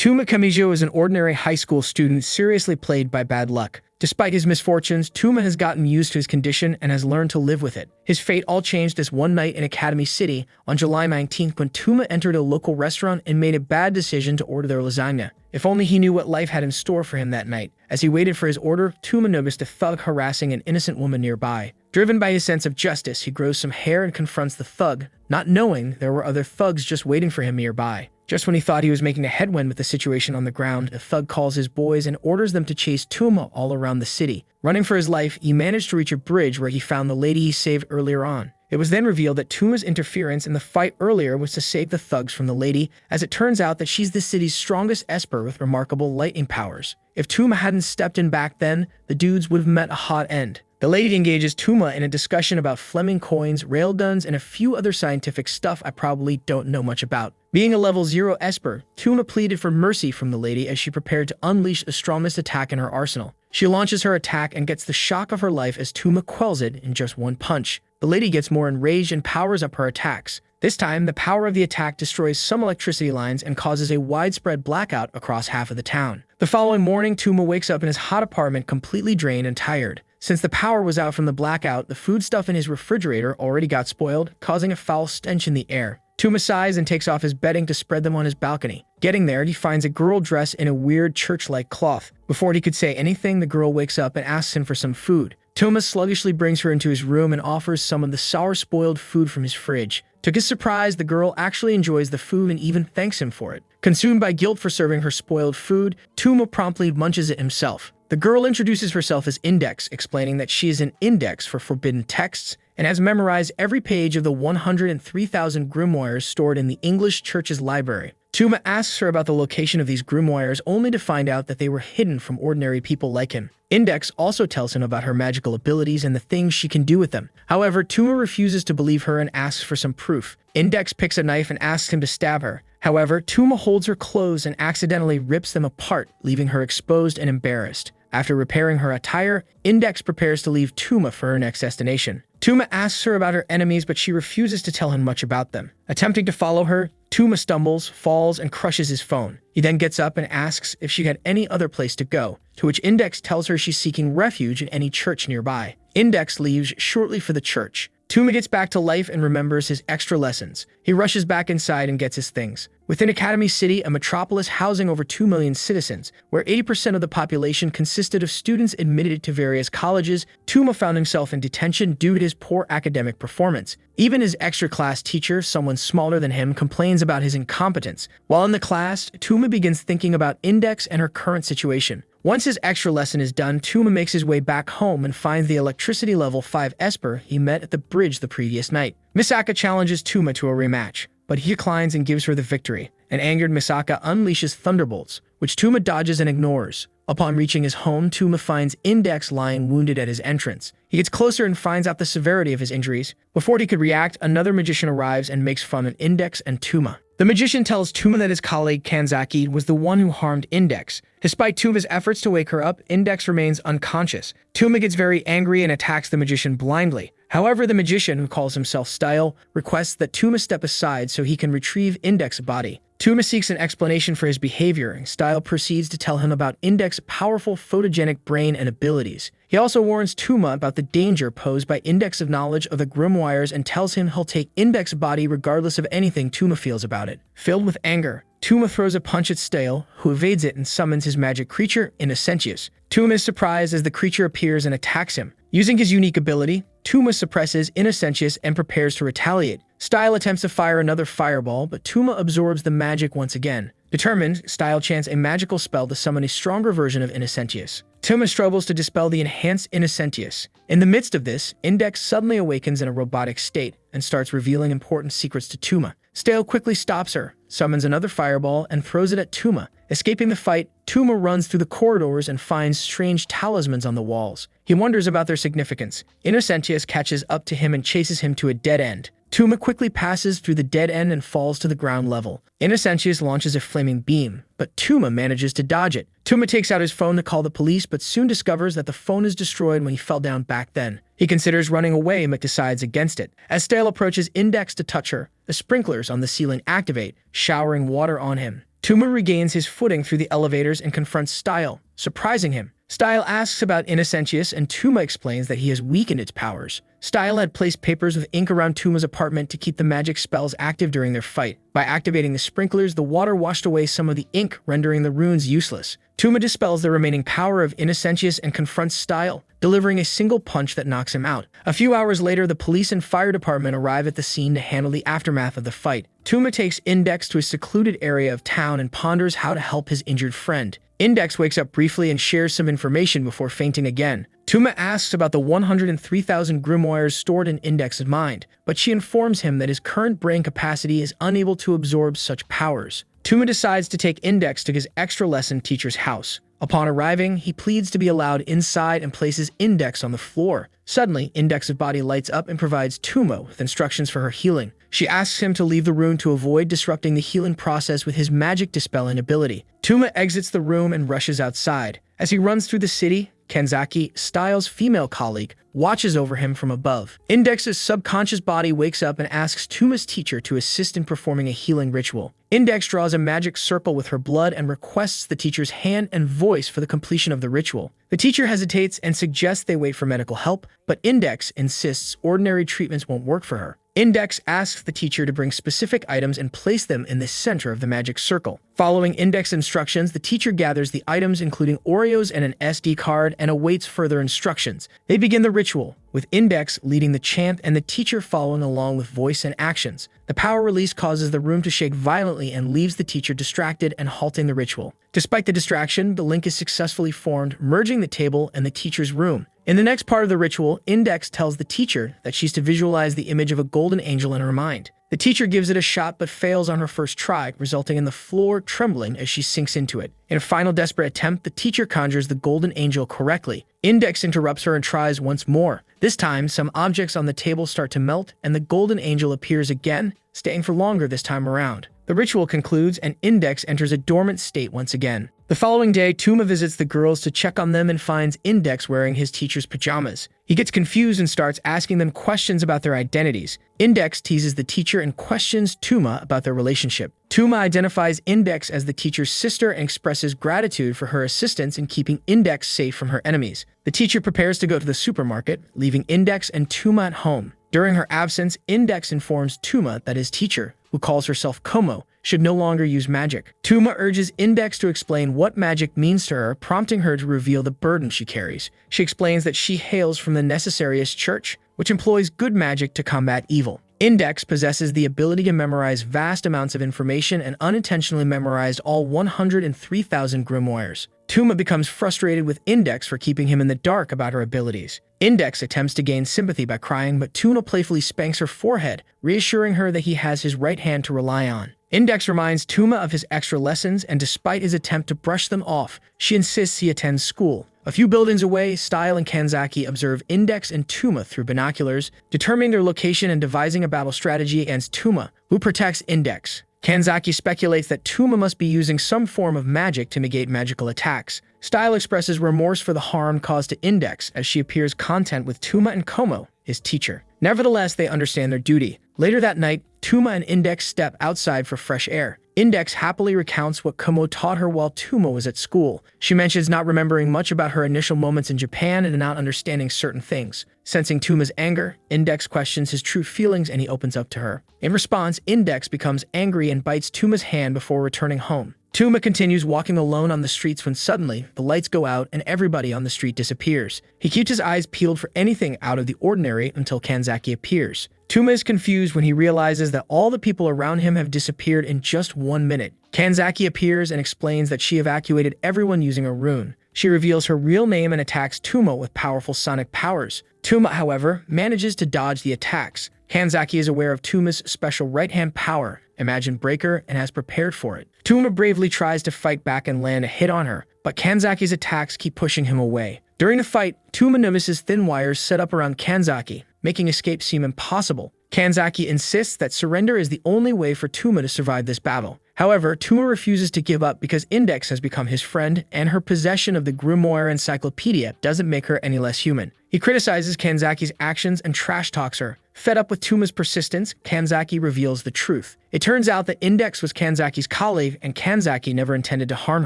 Tuma Kamijo is an ordinary high school student seriously plagued by bad luck. Despite his misfortunes, Tuma has gotten used to his condition and has learned to live with it. His fate all changed this one night in Academy City on July 19th when Tuma entered a local restaurant and made a bad decision to order their lasagna. If only he knew what life had in store for him that night. As he waited for his order, Tuma noticed a thug harassing an innocent woman nearby. Driven by his sense of justice, he grows some hair and confronts the thug, not knowing there were other thugs just waiting for him nearby. Just when he thought he was making a headwind with the situation on the ground, a thug calls his boys and orders them to chase Tuma all around the city. Running for his life, he managed to reach a bridge where he found the lady he saved earlier on. It was then revealed that Tuma's interference in the fight earlier was to save the thugs from the lady, as it turns out that she's the city's strongest esper with remarkable lightning powers. If Tuma hadn't stepped in back then, the dudes would have met a hot end. The lady engages Tuma in a discussion about Fleming coins, railguns, and a few other scientific stuff I probably don't know much about. Being a level 0 esper, Tuma pleaded for mercy from the lady as she prepared to unleash the strongest attack in her arsenal. She launches her attack and gets the shock of her life as Tuma quells it in just one punch. The lady gets more enraged and powers up her attacks. This time, the power of the attack destroys some electricity lines and causes a widespread blackout across half of the town. The following morning, Tuma wakes up in his hot apartment completely drained and tired. Since the power was out from the blackout, the foodstuff in his refrigerator already got spoiled, causing a foul stench in the air. Tuma sighs and takes off his bedding to spread them on his balcony. Getting there, he finds a girl dressed in a weird church-like cloth. Before he could say anything, the girl wakes up and asks him for some food. Tuma sluggishly brings her into his room and offers some of the sour spoiled food from his fridge. To his surprise, the girl actually enjoys the food and even thanks him for it. Consumed by guilt for serving her spoiled food, Tuma promptly munches it himself. The girl introduces herself as Index, explaining that she is an index for forbidden texts and has memorized every page of the 103,000 grimoires stored in the English Church's library. Tuma asks her about the location of these grimoires only to find out that they were hidden from ordinary people like him. Index also tells him about her magical abilities and the things she can do with them. However, Tuma refuses to believe her and asks for some proof. Index picks a knife and asks him to stab her. However, Tuma holds her clothes and accidentally rips them apart, leaving her exposed and embarrassed. After repairing her attire, Index prepares to leave Tuma for her next destination. Tuma asks her about her enemies, but she refuses to tell him much about them. Attempting to follow her, Tuma stumbles, falls, and crushes his phone. He then gets up and asks if she had any other place to go, to which Index tells her she's seeking refuge in any church nearby. Index leaves shortly for the church. Tuma gets back to life and remembers his extra lessons. He rushes back inside and gets his things. Within Academy City, a metropolis housing over 2 million citizens, where 80% of the population consisted of students admitted to various colleges, Tuma found himself in detention due to his poor academic performance. Even his extra class teacher, someone smaller than him, complains about his incompetence. While in the class, Tuma begins thinking about Index and her current situation. Once his extra lesson is done, Tuma makes his way back home and finds the electricity level 5 esper he met at the bridge the previous night. Misaka challenges Tuma to a rematch, but he declines and gives her the victory. An angered Misaka unleashes thunderbolts, which Tuma dodges and ignores. Upon reaching his home, Tuma finds Index lying wounded at his entrance. He gets closer and finds out the severity of his injuries. Before he could react, another magician arrives and makes fun of Index and Tuma. The magician tells Tuma that his colleague Kanzaki was the one who harmed Index. Despite Tuma's efforts to wake her up, Index remains unconscious. Tuma gets very angry and attacks the magician blindly. However, the magician, who calls himself Style, requests that Tuma step aside so he can retrieve Index's body. Tuma seeks an explanation for his behavior, and Style proceeds to tell him about Index's powerful photogenic brain and abilities. He also warns Tuma about the danger posed by Index's knowledge of the grimoires and tells him he'll take Index's body regardless of anything Tuma feels about it. Filled with anger, Tuma throws a punch at Style, who evades it and summons his magic creature, Innocentius. Tuma is surprised as the creature appears and attacks him. Using his unique ability, Tuma suppresses Innocentius and prepares to retaliate. Style attempts to fire another fireball, but Tuma absorbs the magic once again. Determined, Style chants a magical spell to summon a stronger version of Innocentius. Tuma struggles to dispel the enhanced Innocentius. In the midst of this, Index suddenly awakens in a robotic state and starts revealing important secrets to Tuma. Style quickly stops her, summons another fireball, and throws it at Tuma. Escaping the fight, Tuma runs through the corridors and finds strange talismans on the walls. He wonders about their significance. Innocentius catches up to him and chases him to a dead end. Tuma quickly passes through the dead end and falls to the ground level. Innocentius launches a flaming beam, but Tuma manages to dodge it. Tuma takes out his phone to call the police, but soon discovers that the phone is destroyed when he fell down back then. He considers running away but decides against it. As Stale approaches Index to touch her, the sprinklers on the ceiling activate, showering water on him. Tuma regains his footing through the elevators and confronts Style, surprising him. Style asks about Innocentius and Tuma explains that he has weakened its powers. Style had placed papers with ink around Tuma's apartment to keep the magic spells active during their fight. By activating the sprinklers, the water washed away some of the ink, rendering the runes useless. Tuma dispels the remaining power of Innocentius and confronts Style, delivering a single punch that knocks him out. A few hours later, the police and fire department arrive at the scene to handle the aftermath of the fight. Tuma takes Index to a secluded area of town and ponders how to help his injured friend. Index wakes up briefly and shares some information before fainting again. Tuma asks about the 103,000 grimoires stored in Index's mind, but she informs him that his current brain capacity is unable to absorb such powers. Tuma decides to take Index to his extra lesson teacher's house. Upon arriving, he pleads to be allowed inside and places Index on the floor. Suddenly, Index's body lights up and provides Tuma with instructions for her healing. She asks him to leave the room to avoid disrupting the healing process with his magic dispelling ability. Tuma exits the room and rushes outside. As he runs through the city, Kanzaki, Styles' female colleague, watches over him from above. Index's subconscious body wakes up and asks Tuma's teacher to assist in performing a healing ritual. Index draws a magic circle with her blood and requests the teacher's hand and voice for the completion of the ritual. The teacher hesitates and suggests they wait for medical help, but Index insists ordinary treatments won't work for her. Index asks the teacher to bring specific items and place them in the center of the magic circle. Following Index instructions, the teacher gathers the items including Oreos and an SD card and awaits further instructions. They begin the ritual, with Index leading the chant and the teacher following along with voice and actions. The power release causes the room to shake violently and leaves the teacher distracted and halting the ritual. Despite the distraction, the link is successfully formed, merging the table and the teacher's room. In the next part of the ritual, Index tells the teacher that she's to visualize the image of a golden angel in her mind. The teacher gives it a shot but fails on her first try, resulting in the floor trembling as she sinks into it. In a final desperate attempt, the teacher conjures the golden angel correctly. Index interrupts her and tries once more. This time, some objects on the table start to melt, and the golden angel appears again, staying for longer this time around. The ritual concludes, and Index enters a dormant state once again. The following day, Tuma visits the girls to check on them and finds Index wearing his teacher's pajamas. He gets confused and starts asking them questions about their identities. Index teases the teacher and questions Tuma about their relationship. Tuma identifies Index as the teacher's sister and expresses gratitude for her assistance in keeping Index safe from her enemies. The teacher prepares to go to the supermarket, leaving Index and Tuma at home. During her absence, Index informs Tuma that his teacher, who calls herself Como, should no longer use magic. Tuma urges Index to explain what magic means to her, prompting her to reveal the burden she carries. She explains that she hails from the Necessarius Church, which employs good magic to combat evil. Index possesses the ability to memorize vast amounts of information and unintentionally memorized all 103,000 grimoires. Tuma becomes frustrated with Index for keeping him in the dark about her abilities. Index attempts to gain sympathy by crying, but Tuma playfully spanks her forehead, reassuring her that he has his right hand to rely on. Index reminds Tuma of his extra lessons, and despite his attempt to brush them off, she insists he attends school. A few buildings away, Style and Kanzaki observe Index and Tuma through binoculars, determining their location and devising a battle strategy against Tuma, who protects Index. Kanzaki speculates that Tuma must be using some form of magic to negate magical attacks. Style expresses remorse for the harm caused to Index as she appears content with Tuma and Como, his teacher. Nevertheless, they understand their duty. Later that night, Tuma and Index step outside for fresh air. Index happily recounts what Como taught her while Tuma was at school. She mentions not remembering much about her initial moments in Japan and not understanding certain things. Sensing Tuma's anger, Index questions his true feelings and he opens up to her. In response, Index becomes angry and bites Tuma's hand before returning home. Tuma continues walking alone on the streets when suddenly, the lights go out and everybody on the street disappears. He keeps his eyes peeled for anything out of the ordinary until Kanzaki appears. Tuma is confused when he realizes that all the people around him have disappeared in just 1 minute. Kanzaki appears and explains that she evacuated everyone using a rune. She reveals her real name and attacks Tuma with powerful sonic powers. Tuma, however, manages to dodge the attacks. Kanzaki is aware of Tuma's special right-hand power, Imagine Breaker, and has prepared for it. Tuma bravely tries to fight back and land a hit on her, but Kanzaki's attacks keep pushing him away. During the fight, Tuma notices thin wires set up around Kanzaki, making escape seem impossible. Kanzaki insists that surrender is the only way for Tuma to survive this battle. However, Tuma refuses to give up because Index has become his friend, and her possession of the Grimoire Encyclopedia doesn't make her any less human. He criticizes Kanzaki's actions and trash talks her, Fed up with Tuma's persistence, Kanzaki reveals the truth. It turns out that Index was Kanzaki's colleague, and Kanzaki never intended to harm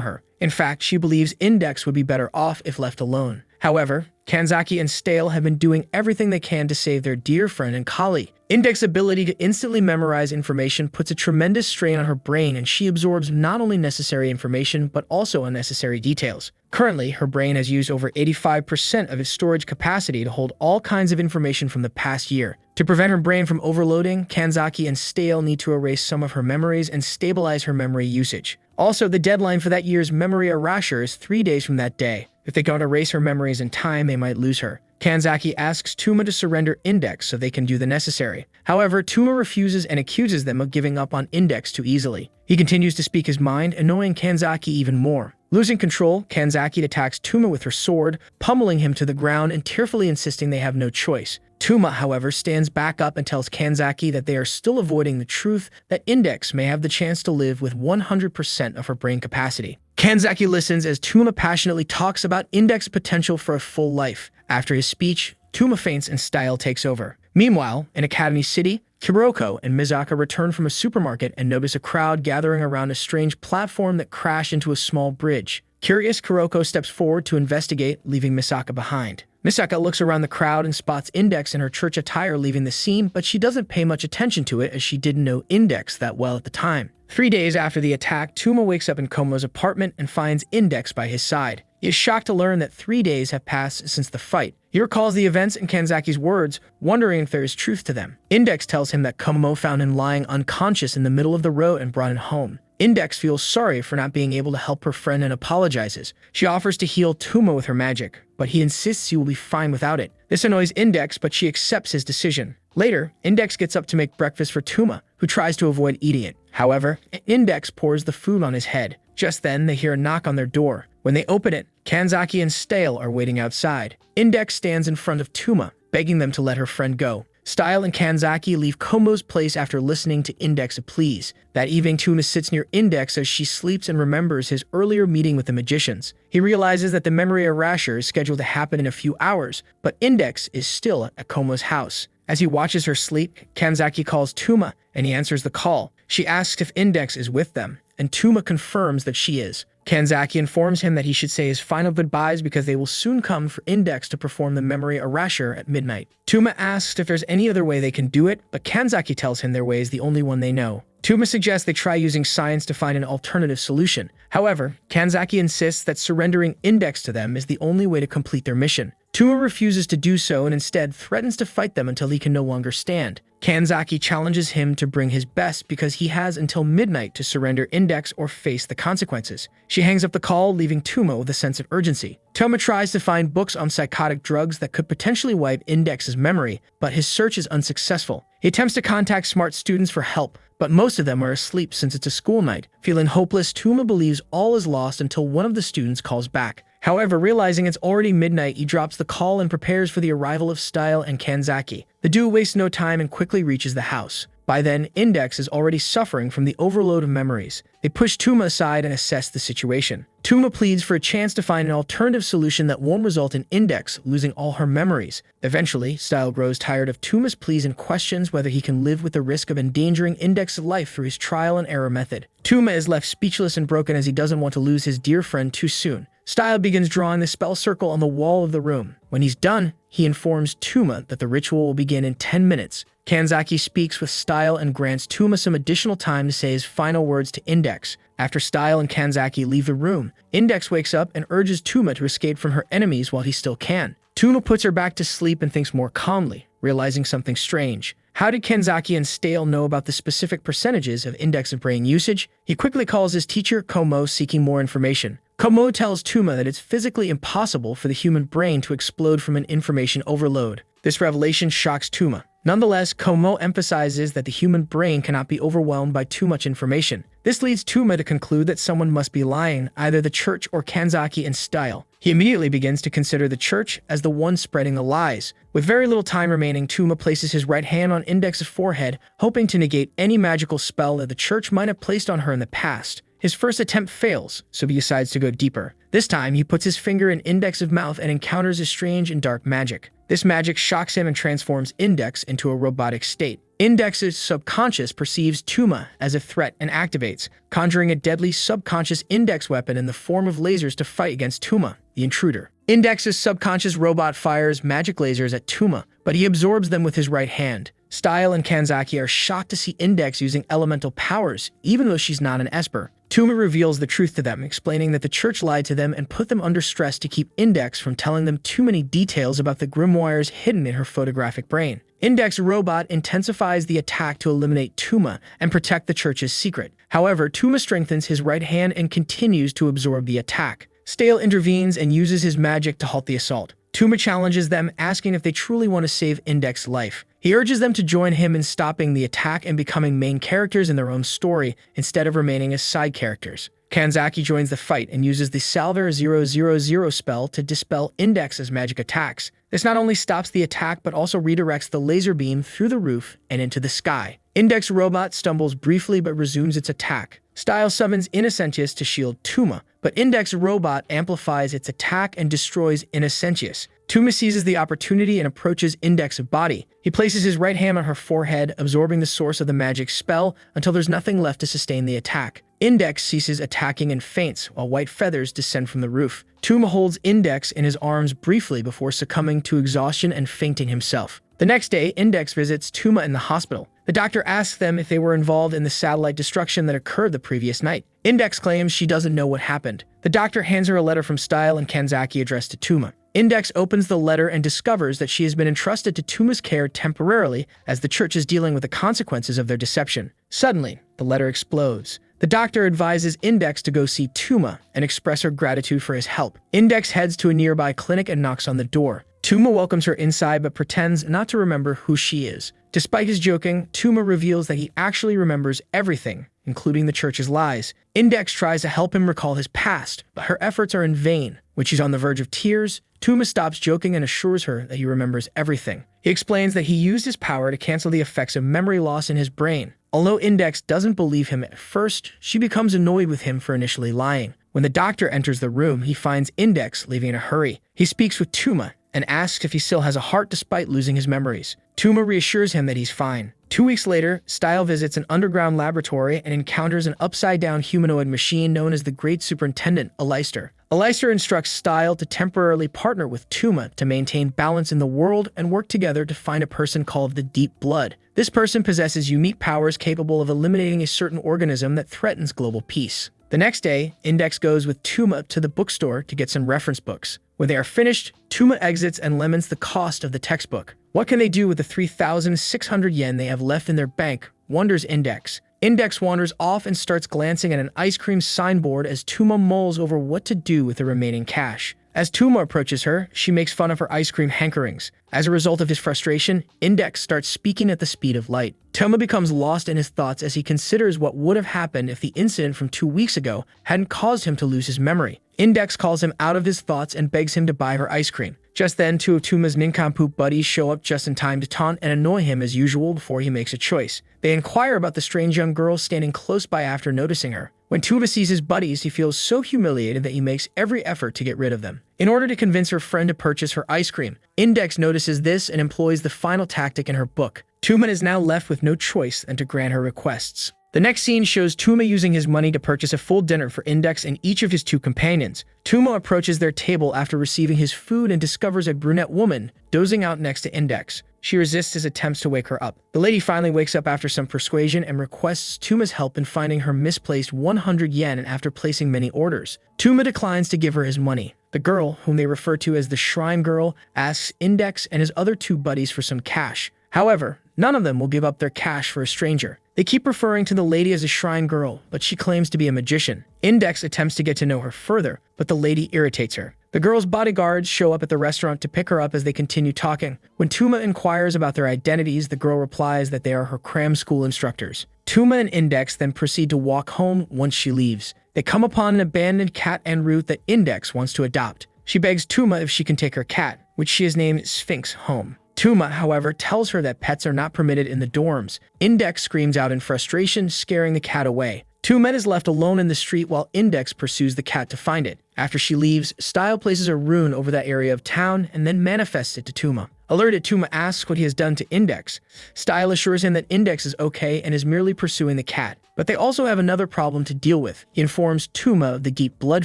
her. In fact, she believes Index would be better off if left alone. However, Kanzaki and Stale have been doing everything they can to save their dear friend and colleague. Index's ability to instantly memorize information puts a tremendous strain on her brain, and she absorbs not only necessary information but also unnecessary details. Currently, her brain has used over 85% of its storage capacity to hold all kinds of information from the past year. To prevent her brain from overloading, Kanzaki and Stale need to erase some of her memories and stabilize her memory usage. Also, the deadline for that year's memory erasure is 3 days from that day. If they don't erase her memories in time, they might lose her. Kanzaki asks Tuma to surrender Index so they can do the necessary. However, Tuma refuses and accuses them of giving up on Index too easily. He continues to speak his mind, annoying Kanzaki even more. Losing control, Kanzaki attacks Tuma with her sword, pummeling him to the ground and tearfully insisting they have no choice. Tuma, however, stands back up and tells Kanzaki that they are still avoiding the truth that Index may have the chance to live with 100% of her brain capacity. Kanzaki listens as Tuma passionately talks about Index's potential for a full life. After his speech, Tuma faints and Style takes over. Meanwhile, in Academy City, Kuroko and Misaka return from a supermarket and notice a crowd gathering around a strange platform that crashed into a small bridge. Curious, Kuroko steps forward to investigate, leaving Misaka behind. Misaka looks around the crowd and spots Index in her church attire leaving the scene, but she doesn't pay much attention to it as she didn't know Index that well at the time. 3 days after the attack, Tuma wakes up in Komo's apartment and finds Index by his side. He is shocked to learn that 3 days have passed since the fight. He recalls the events and Kanzaki's words, wondering if there is truth to them. Index tells him that Komo found him lying unconscious in the middle of the road and brought him home. Index feels sorry for not being able to help her friend and apologizes. She offers to heal Tuma with her magic, but he insists he will be fine without it. This annoys Index, but she accepts his decision. Later, Index gets up to make breakfast for Tuma, who tries to avoid eating it. However, Index pours the food on his head. Just then, they hear a knock on their door. When they open it, Kanzaki and Stale are waiting outside. Index stands in front of Tuma, begging them to let her friend go. Style and Kanzaki leave Komo's place after listening to Index's pleas. That evening, Tuma sits near Index as she sleeps and remembers his earlier meeting with the magicians. He realizes that the memory erasure is scheduled to happen in a few hours, but Index is still at Komo's house. As he watches her sleep, Kanzaki calls Tuma, and he answers the call. She asks if Index is with them, and Tuma confirms that she is. Kanzaki informs him that he should say his final goodbyes because they will soon come for Index to perform the memory erasure at midnight. Tuma asks if there's any other way they can do it, but Kanzaki tells him their way is the only one they know. Tuma suggests they try using science to find an alternative solution. However, Kanzaki insists that surrendering Index to them is the only way to complete their mission. Tuma refuses to do so and instead threatens to fight them until he can no longer stand. Kanzaki challenges him to bring his best because he has until midnight to surrender Index or face the consequences. She hangs up the call, leaving Tuma with a sense of urgency. Tuma tries to find books on psychotic drugs that could potentially wipe Index's memory, but his search is unsuccessful. He attempts to contact smart students for help, but most of them are asleep since it's a school night. Feeling hopeless, Tuma believes all is lost until one of the students calls back. However, realizing it's already midnight, he drops the call and prepares for the arrival of Style and Kanzaki. The duo wastes no time and quickly reaches the house. By then, Index is already suffering from the overload of memories. They push Tuma aside and assess the situation. Tuma pleads for a chance to find an alternative solution that won't result in Index losing all her memories. Eventually, Style grows tired of Tuma's pleas and questions whether he can live with the risk of endangering Index's life through his trial and error method. Tuma is left speechless and broken as he doesn't want to lose his dear friend too soon. Style begins drawing the spell circle on the wall of the room. When he's done, he informs Tuma that the ritual will begin in 10 minutes. Kanzaki speaks with Style and grants Tuma some additional time to say his final words to Index. After Style and Kanzaki leave the room, Index wakes up and urges Tuma to escape from her enemies while he still can. Tuma puts her back to sleep and thinks more calmly, realizing something strange. How did Kanzaki and Stale know about the specific percentages of Index's brain usage? He quickly calls his teacher, Komo, seeking more information. Komo tells Tuma that it's physically impossible for the human brain to explode from an information overload. This revelation shocks Tuma. Nonetheless, Komo emphasizes that the human brain cannot be overwhelmed by too much information. This leads Tuma to conclude that someone must be lying, either the church or Kanzaki and Style. He immediately begins to consider the church as the one spreading the lies. With very little time remaining, Tuma places his right hand on Index's forehead, hoping to negate any magical spell that the church might have placed on her in the past. His first attempt fails, so he decides to go deeper. This time, he puts his finger in Index's mouth and encounters a strange and dark magic. This magic shocks him and transforms Index into a robotic state. Index's subconscious perceives Tuma as a threat and activates, conjuring a deadly subconscious Index weapon in the form of lasers to fight against Tuma, the intruder. Index's subconscious robot fires magic lasers at Tuma, but he absorbs them with his right hand. Style and Kanzaki are shocked to see Index using elemental powers, even though she's not an Esper. Tuma reveals the truth to them, explaining that the church lied to them and put them under stress to keep Index from telling them too many details about the grimoires hidden in her photographic brain. Index robot intensifies the attack to eliminate Tuma and protect the church's secret. However, Tuma strengthens his right hand and continues to absorb the attack. Stale intervenes and uses his magic to halt the assault. Tuma challenges them, asking if they truly want to save Index's life. He urges them to join him in stopping the attack and becoming main characters in their own story instead of remaining as side characters. Kanzaki joins the fight and uses the Salver 000 spell to dispel Index's magic attacks. This not only stops the attack but also redirects the laser beam through the roof and into the sky. Index robot stumbles briefly but resumes its attack. Style summons Innocentius to shield Tuma, but Index robot amplifies its attack and destroys Innocentius. Tuma seizes the opportunity and approaches Index's body. He places his right hand on her forehead, absorbing the source of the magic spell until there's nothing left to sustain the attack. Index ceases attacking and faints, while white feathers descend from the roof. Tuma holds Index in his arms briefly before succumbing to exhaustion and fainting himself. The next day, Index visits Tuma in the hospital. The doctor asks them if they were involved in the satellite destruction that occurred the previous night. Index claims she doesn't know what happened. The doctor hands her a letter from Style and Kanzaki addressed to Tuma. Index opens the letter and discovers that she has been entrusted to Tuma's care temporarily as the church is dealing with the consequences of their deception. Suddenly, the letter explodes. The doctor advises Index to go see Tuma and express her gratitude for his help. Index heads to a nearby clinic and knocks on the door. Tuma welcomes her inside but pretends not to remember who she is. Despite his joking, Tuma reveals that he actually remembers everything, including the church's lies. Index tries to help him recall his past, but her efforts are in vain. When she's on the verge of tears, Tuma stops joking and assures her that he remembers everything. He explains that he used his power to cancel the effects of memory loss in his brain. Although Index doesn't believe him at first, she becomes annoyed with him for initially lying. When the doctor enters the room, he finds Index leaving in a hurry. He speaks with Tuma and asks if he still has a heart despite losing his memories. Tuma reassures him that he's fine. 2 weeks later, Style visits an underground laboratory and encounters an upside-down humanoid machine known as the Great Superintendent, Aleister. Aleister instructs Style to temporarily partner with Tuma to maintain balance in the world and work together to find a person called the Deep Blood. This person possesses unique powers capable of eliminating a certain organism that threatens global peace. The next day, Index goes with Tuma to the bookstore to get some reference books. When they are finished, Tuma exits and lemons the cost of the textbook. What can they do with the 3,600 yen they have left in their bank, wonders Index. Index wanders off and starts glancing at an ice cream signboard as Tuma mulls over what to do with the remaining cash. As Tuma approaches her, she makes fun of her ice cream hankerings. As a result of his frustration, Index starts speaking at the speed of light. Tuma becomes lost in his thoughts as he considers what would have happened if the incident from 2 weeks ago hadn't caused him to lose his memory. Index calls him out of his thoughts and begs him to buy her ice cream. Just then, 2 of Tuma's nincompoop buddies show up just in time to taunt and annoy him as usual before he makes a choice. They inquire about the strange young girl standing close by after noticing her. When Tuma sees his buddies, he feels so humiliated that he makes every effort to get rid of them. In order to convince her friend to purchase her ice cream, Index notices this and employs the final tactic in her book. Tuma is now left with no choice than to grant her requests. The next scene shows Tuma using his money to purchase a full dinner for Index and each of his 2 companions. Tuma approaches their table after receiving his food and discovers a brunette woman dozing out next to Index. She resists his attempts to wake her up. The lady finally wakes up after some persuasion and requests Tuma's help in finding her misplaced 100 yen after placing many orders. Tuma declines to give her his money. The girl, whom they refer to as the Shrine Girl, asks Index and his other 2 buddies for some cash. However, none of them will give up their cash for a stranger. They keep referring to the lady as a Shrine Girl, but she claims to be a magician. Index attempts to get to know her further, but the lady irritates her. The girl's bodyguards show up at the restaurant to pick her up as they continue talking. When Tuma inquires about their identities, the girl replies that they are her cram school instructors. Tuma and Index then proceed to walk home once she leaves. They come upon an abandoned cat en route that Index wants to adopt. She begs Tuma if she can take her cat, which she has named Sphinx, home. Tuma, however, tells her that pets are not permitted in the dorms. Index screams out in frustration, scaring the cat away. Tuma is left alone in the street while Index pursues the cat to find it. After she leaves, Style places a rune over that area of town and then manifests it to Tuma. Alerted, Tuma asks what he has done to Index. Style assures him that Index is okay and is merely pursuing the cat. But they also have another problem to deal with. He informs Tuma of the Geet blood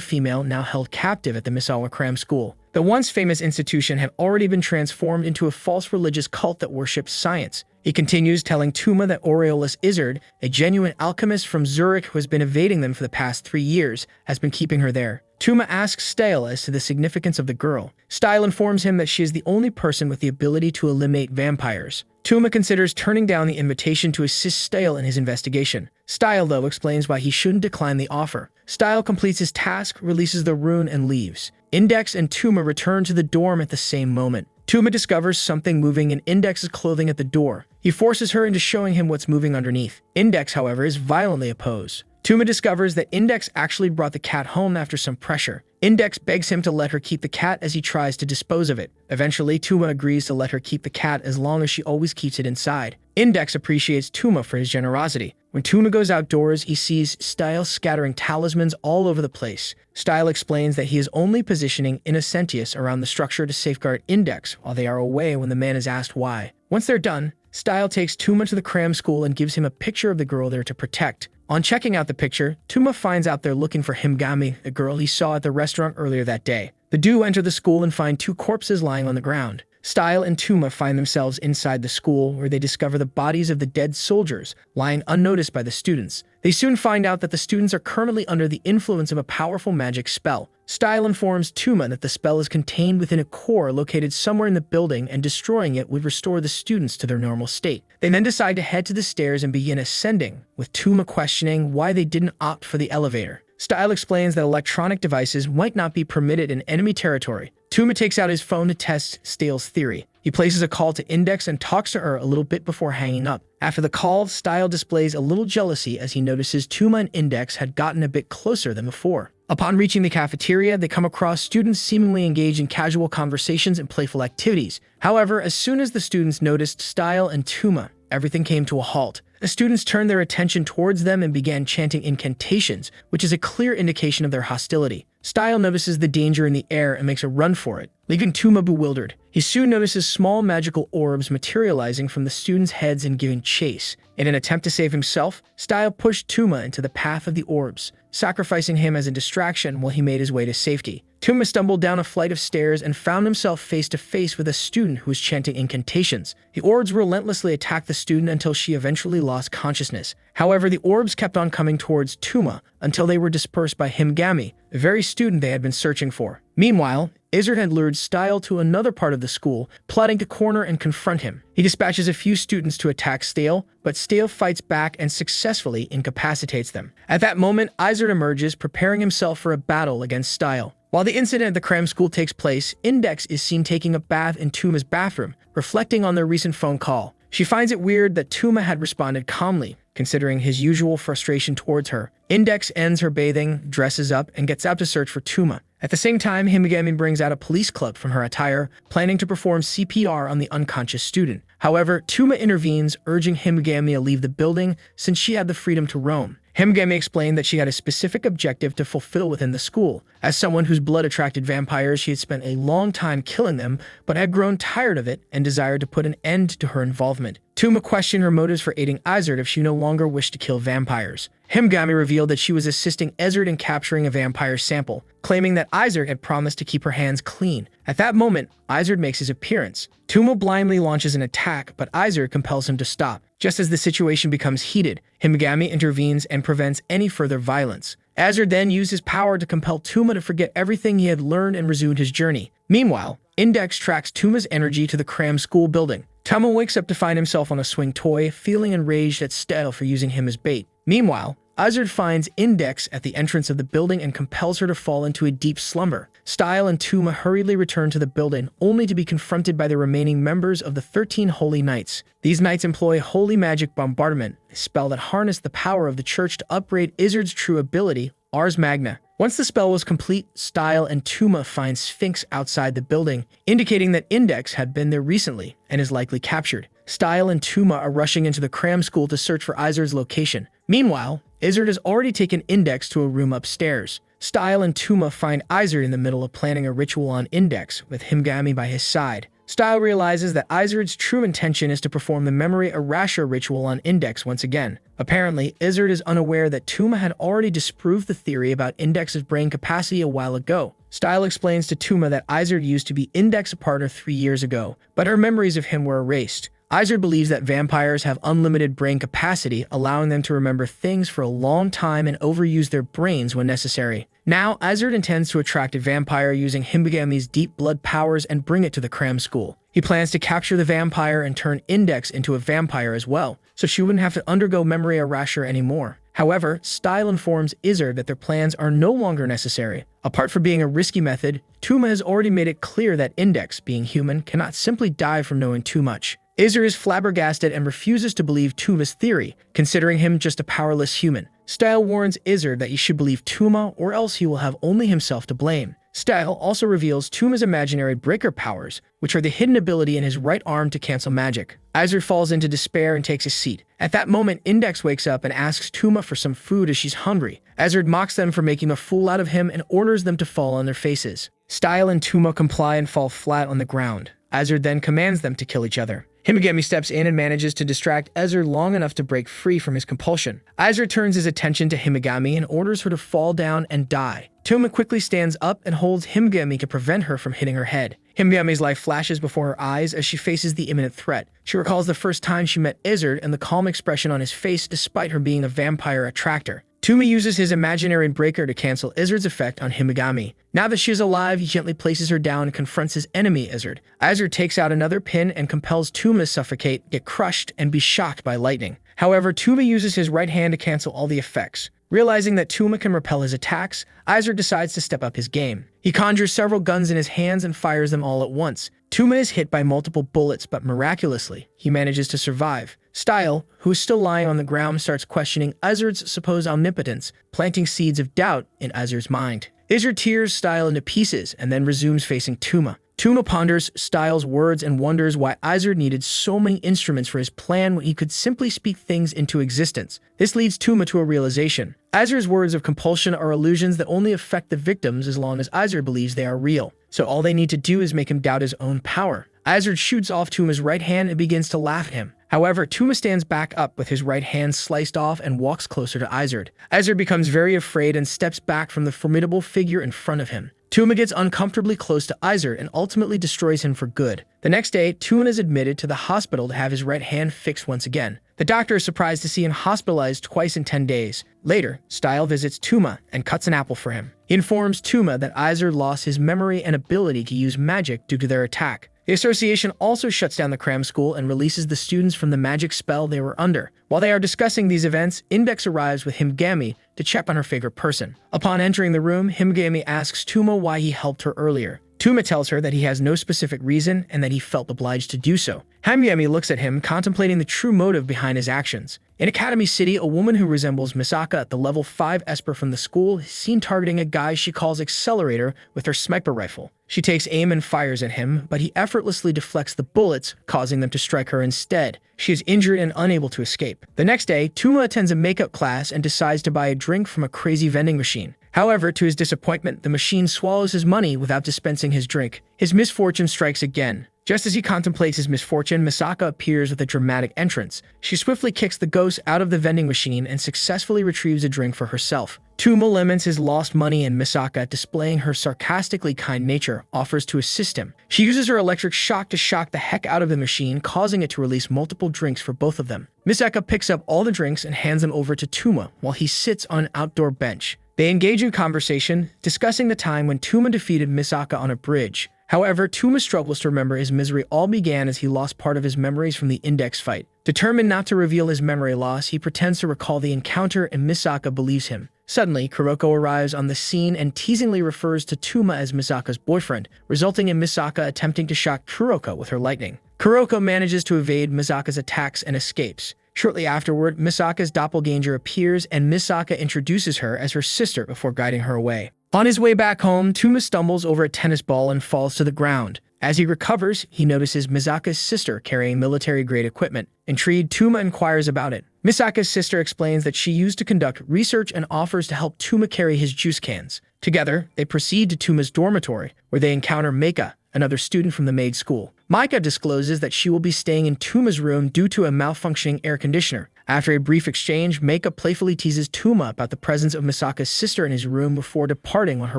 female now held captive at the Misawa Cram School. The once famous institution had already been transformed into a false religious cult that worships science. He continues, telling Tuma that Aureolus Izzard, a genuine alchemist from Zurich who has been evading them for the past 3 years, has been keeping her there. Tuma asks Style as to the significance of the girl. Style informs him that she is the only person with the ability to eliminate vampires. Tuma considers turning down the invitation to assist Style in his investigation. Style, though, explains why he shouldn't decline the offer. Style completes his task, releases the rune, and leaves. Index and Tuma return to the dorm at the same moment. Tuma discovers something moving in Index's clothing at the door. He forces her into showing him what's moving underneath. Index, however, is violently opposed. Tuma discovers that Index actually brought the cat home after some pressure. Index begs him to let her keep the cat as he tries to dispose of it. Eventually, Tuma agrees to let her keep the cat as long as she always keeps it inside. Index appreciates Tuma for his generosity. When Tuma goes outdoors, he sees Style scattering talismans all over the place. Style explains that he is only positioning Innocentius around the structure to safeguard Index while they are away when the man is asked why. Once they're done, Style takes Tuma to the cram school and gives him a picture of the girl they're to protect. On checking out the picture, Tuma finds out they're looking for Himgami, the girl he saw at the restaurant earlier that day. The duo enter the school and find 2 corpses lying on the ground. Style and Tuma find themselves inside the school, where they discover the bodies of the dead soldiers, lying unnoticed by the students. They soon find out that the students are currently under the influence of a powerful magic spell. Style informs Tuma that the spell is contained within a core located somewhere in the building, and destroying it would restore the students to their normal state. They then decide to head to the stairs and begin ascending, with Tuma questioning why they didn't opt for the elevator. Style explains that electronic devices might not be permitted in enemy territory. Tuma takes out his phone to test Style's theory. He places a call to Index and talks to her a little bit before hanging up. After the call, Style displays a little jealousy as he notices Tuma and Index had gotten a bit closer than before. Upon reaching the cafeteria, they come across students seemingly engaged in casual conversations and playful activities. However, as soon as the students noticed Style and Tuma, everything came to a halt. The students turned their attention towards them and began chanting incantations, which is a clear indication of their hostility. Style notices the danger in the air and makes a run for it, leaving Tuma bewildered. He soon notices small magical orbs materializing from the students' heads and giving chase. In an attempt to save himself, Style pushed Tuma into the path of the orbs, sacrificing him as a distraction while he made his way to safety. Tuma stumbled down a flight of stairs and found himself face to face with a student who was chanting incantations. The orbs relentlessly attacked the student until she eventually lost consciousness. However, the orbs kept on coming towards Tuma until they were dispersed by Himgami, the very student they had been searching for. Meanwhile, Izzard had lured Style to another part of the school, plotting to corner and confront him. He dispatches a few students to attack Style, but Style fights back and successfully incapacitates them. At that moment, Izzard emerges, preparing himself for a battle against Style. While the incident at the cram school takes place, Index is seen taking a bath in Tuma's bathroom, reflecting on their recent phone call. She finds it weird that Tuma had responded calmly, considering his usual frustration towards her. Index ends her bathing, dresses up, and gets out to search for Tuma. At the same time, Himgami brings out a police club from her attire, planning to perform CPR on the unconscious student. However, Tuma intervenes, urging Himgami to leave the building since she had the freedom to roam. Himgami explained that she had a specific objective to fulfill within the school. As someone whose blood attracted vampires, she had spent a long time killing them, but had grown tired of it and desired to put an end to her involvement. Tuma questioned her motives for aiding Izzard if she no longer wished to kill vampires. Himgami revealed that she was assisting Izzard in capturing a vampire sample, claiming that Izzard had promised to keep her hands clean. At that moment, Izzard makes his appearance. Tuma blindly launches an attack, but Izzard compels him to stop. Just as the situation becomes heated, Himgami intervenes and prevents any further violence. Izzard then used his power to compel Tuma to forget everything he had learned and resumed his journey. Meanwhile, Index tracks Tuma's energy to the cram school building. Tuma wakes up to find himself on a swing toy, feeling enraged at Style for using him as bait. Meanwhile, Izzard finds Index at the entrance of the building and compels her to fall into a deep slumber. Style and Tuma hurriedly return to the building, only to be confronted by the remaining members of the 13 Holy Knights. These knights employ Holy Magic Bombardment, a spell that harnessed the power of the church to upgrade Izzard's true ability, Ars Magna. Once the spell was complete, Style and Tuma find Sphinx outside the building, indicating that Index had been there recently and is likely captured. Style and Tuma are rushing into the cram school to search for Izzard's location. Meanwhile, Izzard has already taken Index to a room upstairs. Style and Tuma find Izzard in the middle of planning a ritual on Index, with Himgami by his side. Style realizes that Izard's true intention is to perform the memory erasure ritual on Index once again. Apparently, Izard is unaware that Tuma had already disproved the theory about Index's brain capacity a while ago. Style explains to Tuma that Izard used to be Index's partner 3 years ago, but her memories of him were erased. Izard believes that vampires have unlimited brain capacity, allowing them to remember things for a long time and overuse their brains when necessary. Now, Izard intends to attract a vampire using Himigami's deep blood powers and bring it to the cram school. He plans to capture the vampire and turn Index into a vampire as well, so she wouldn't have to undergo memory erasure anymore. However, Style informs Izard that their plans are no longer necessary. Apart from being a risky method, Tuma has already made it clear that Index, being human, cannot simply die from knowing too much. Izard is flabbergasted and refuses to believe Tuma's theory, considering him just a powerless human. Style warns Izard that he should believe Tuma or else he will have only himself to blame. Style also reveals Tuma's imaginary breaker powers, which are the hidden ability in his right arm to cancel magic. Izard falls into despair and takes a seat. At that moment, Index wakes up and asks Tuma for some food as she's hungry. Izard mocks them for making a fool out of him and orders them to fall on their faces. Style and Tuma comply and fall flat on the ground. Izard then commands them to kill each other. Himigami steps in and manages to distract Izard long enough to break free from his compulsion. Izard turns his attention to Himigami and orders her to fall down and die. Tuma quickly stands up and holds Himigami to prevent her from hitting her head. Himigami's life flashes before her eyes as she faces the imminent threat. She recalls the first time she met Izard and the calm expression on his face despite her being a vampire attractor. Tuma uses his imaginary breaker to cancel Izard's effect on Himigami. Now that she is alive, he gently places her down and confronts his enemy, Izard. Izard takes out another pin and compels Tuma to suffocate, get crushed, and be shocked by lightning. However, Tuma uses his right hand to cancel all the effects. Realizing that Tuma can repel his attacks, Izard decides to step up his game. He conjures several guns in his hands and fires them all at once. Tuma is hit by multiple bullets, but miraculously, he manages to survive. Style, who is still lying on the ground, starts questioning Izard's supposed omnipotence, planting seeds of doubt in Izard's mind. Izard tears Style into pieces and then resumes facing Tuma. Tuma ponders Style's words and wonders why Izard needed so many instruments for his plan when he could simply speak things into existence. This leads Tuma to a realization. Izard's words of compulsion are illusions that only affect the victims as long as Izard believes they are real. So all they need to do is make him doubt his own power. Izard shoots off Tuma's right hand and begins to laugh at him. However, Tuma stands back up with his right hand sliced off and walks closer to Izard. Izard becomes very afraid and steps back from the formidable figure in front of him. Tuma gets uncomfortably close to Izard and ultimately destroys him for good. The next day, Tuma is admitted to the hospital to have his right hand fixed once again. The doctor is surprised to see him hospitalized twice in 10 days. Later, Style visits Tuma and cuts an apple for him. He informs Tuma that Izard lost his memory and ability to use magic due to their attack. The association also shuts down the cram school and releases the students from the magic spell they were under. While they are discussing these events, Index arrives with Himigami to check on her favorite person. Upon entering the room, Himigami asks Tuma why he helped her earlier. Tuma tells her that he has no specific reason and that he felt obliged to do so. Himigami looks at him, contemplating the true motive behind his actions. In Academy City, a woman who resembles Misaka at the level 5 Esper from the school is seen targeting a guy she calls Accelerator with her sniper rifle. She takes aim and fires at him, but he effortlessly deflects the bullets, causing them to strike her instead. She is injured and unable to escape. The next day, Tuma attends a makeup class and decides to buy a drink from a crazy vending machine. However, to his disappointment, the machine swallows his money without dispensing his drink. His misfortune strikes again. Just as he contemplates his misfortune, Misaka appears with a dramatic entrance. She swiftly kicks the ghost out of the vending machine and successfully retrieves a drink for herself. Tuma laments his lost money and Misaka, displaying her sarcastically kind nature, offers to assist him. She uses her electric shock to shock the heck out of the machine, causing it to release multiple drinks for both of them. Misaka picks up all the drinks and hands them over to Tuma while he sits on an outdoor bench. They engage in conversation, discussing the time when Tuma defeated Misaka on a bridge. However, Tuma struggles to remember his misery all began as he lost part of his memories from the Index fight. Determined not to reveal his memory loss, he pretends to recall the encounter and Misaka believes him. Suddenly, Kuroko arrives on the scene and teasingly refers to Tuma as Misaka's boyfriend, resulting in Misaka attempting to shock Kuroko with her lightning. Kuroko manages to evade Misaka's attacks and escapes. Shortly afterward, Misaka's doppelganger appears and Misaka introduces her as her sister before guiding her away. On his way back home, Tuma stumbles over a tennis ball and falls to the ground. As he recovers, he notices Misaka's sister carrying military-grade equipment. Intrigued, Tuma inquires about it. Misaka's sister explains that she used to conduct research and offers to help Tuma carry his juice cans. Together, they proceed to Tuma's dormitory, where they encounter Meika, another student from the maid school. Micah discloses that she will be staying in Tuma's room due to a malfunctioning air conditioner. After a brief exchange, Micah playfully teases Tuma about the presence of Misaka's sister in his room before departing on her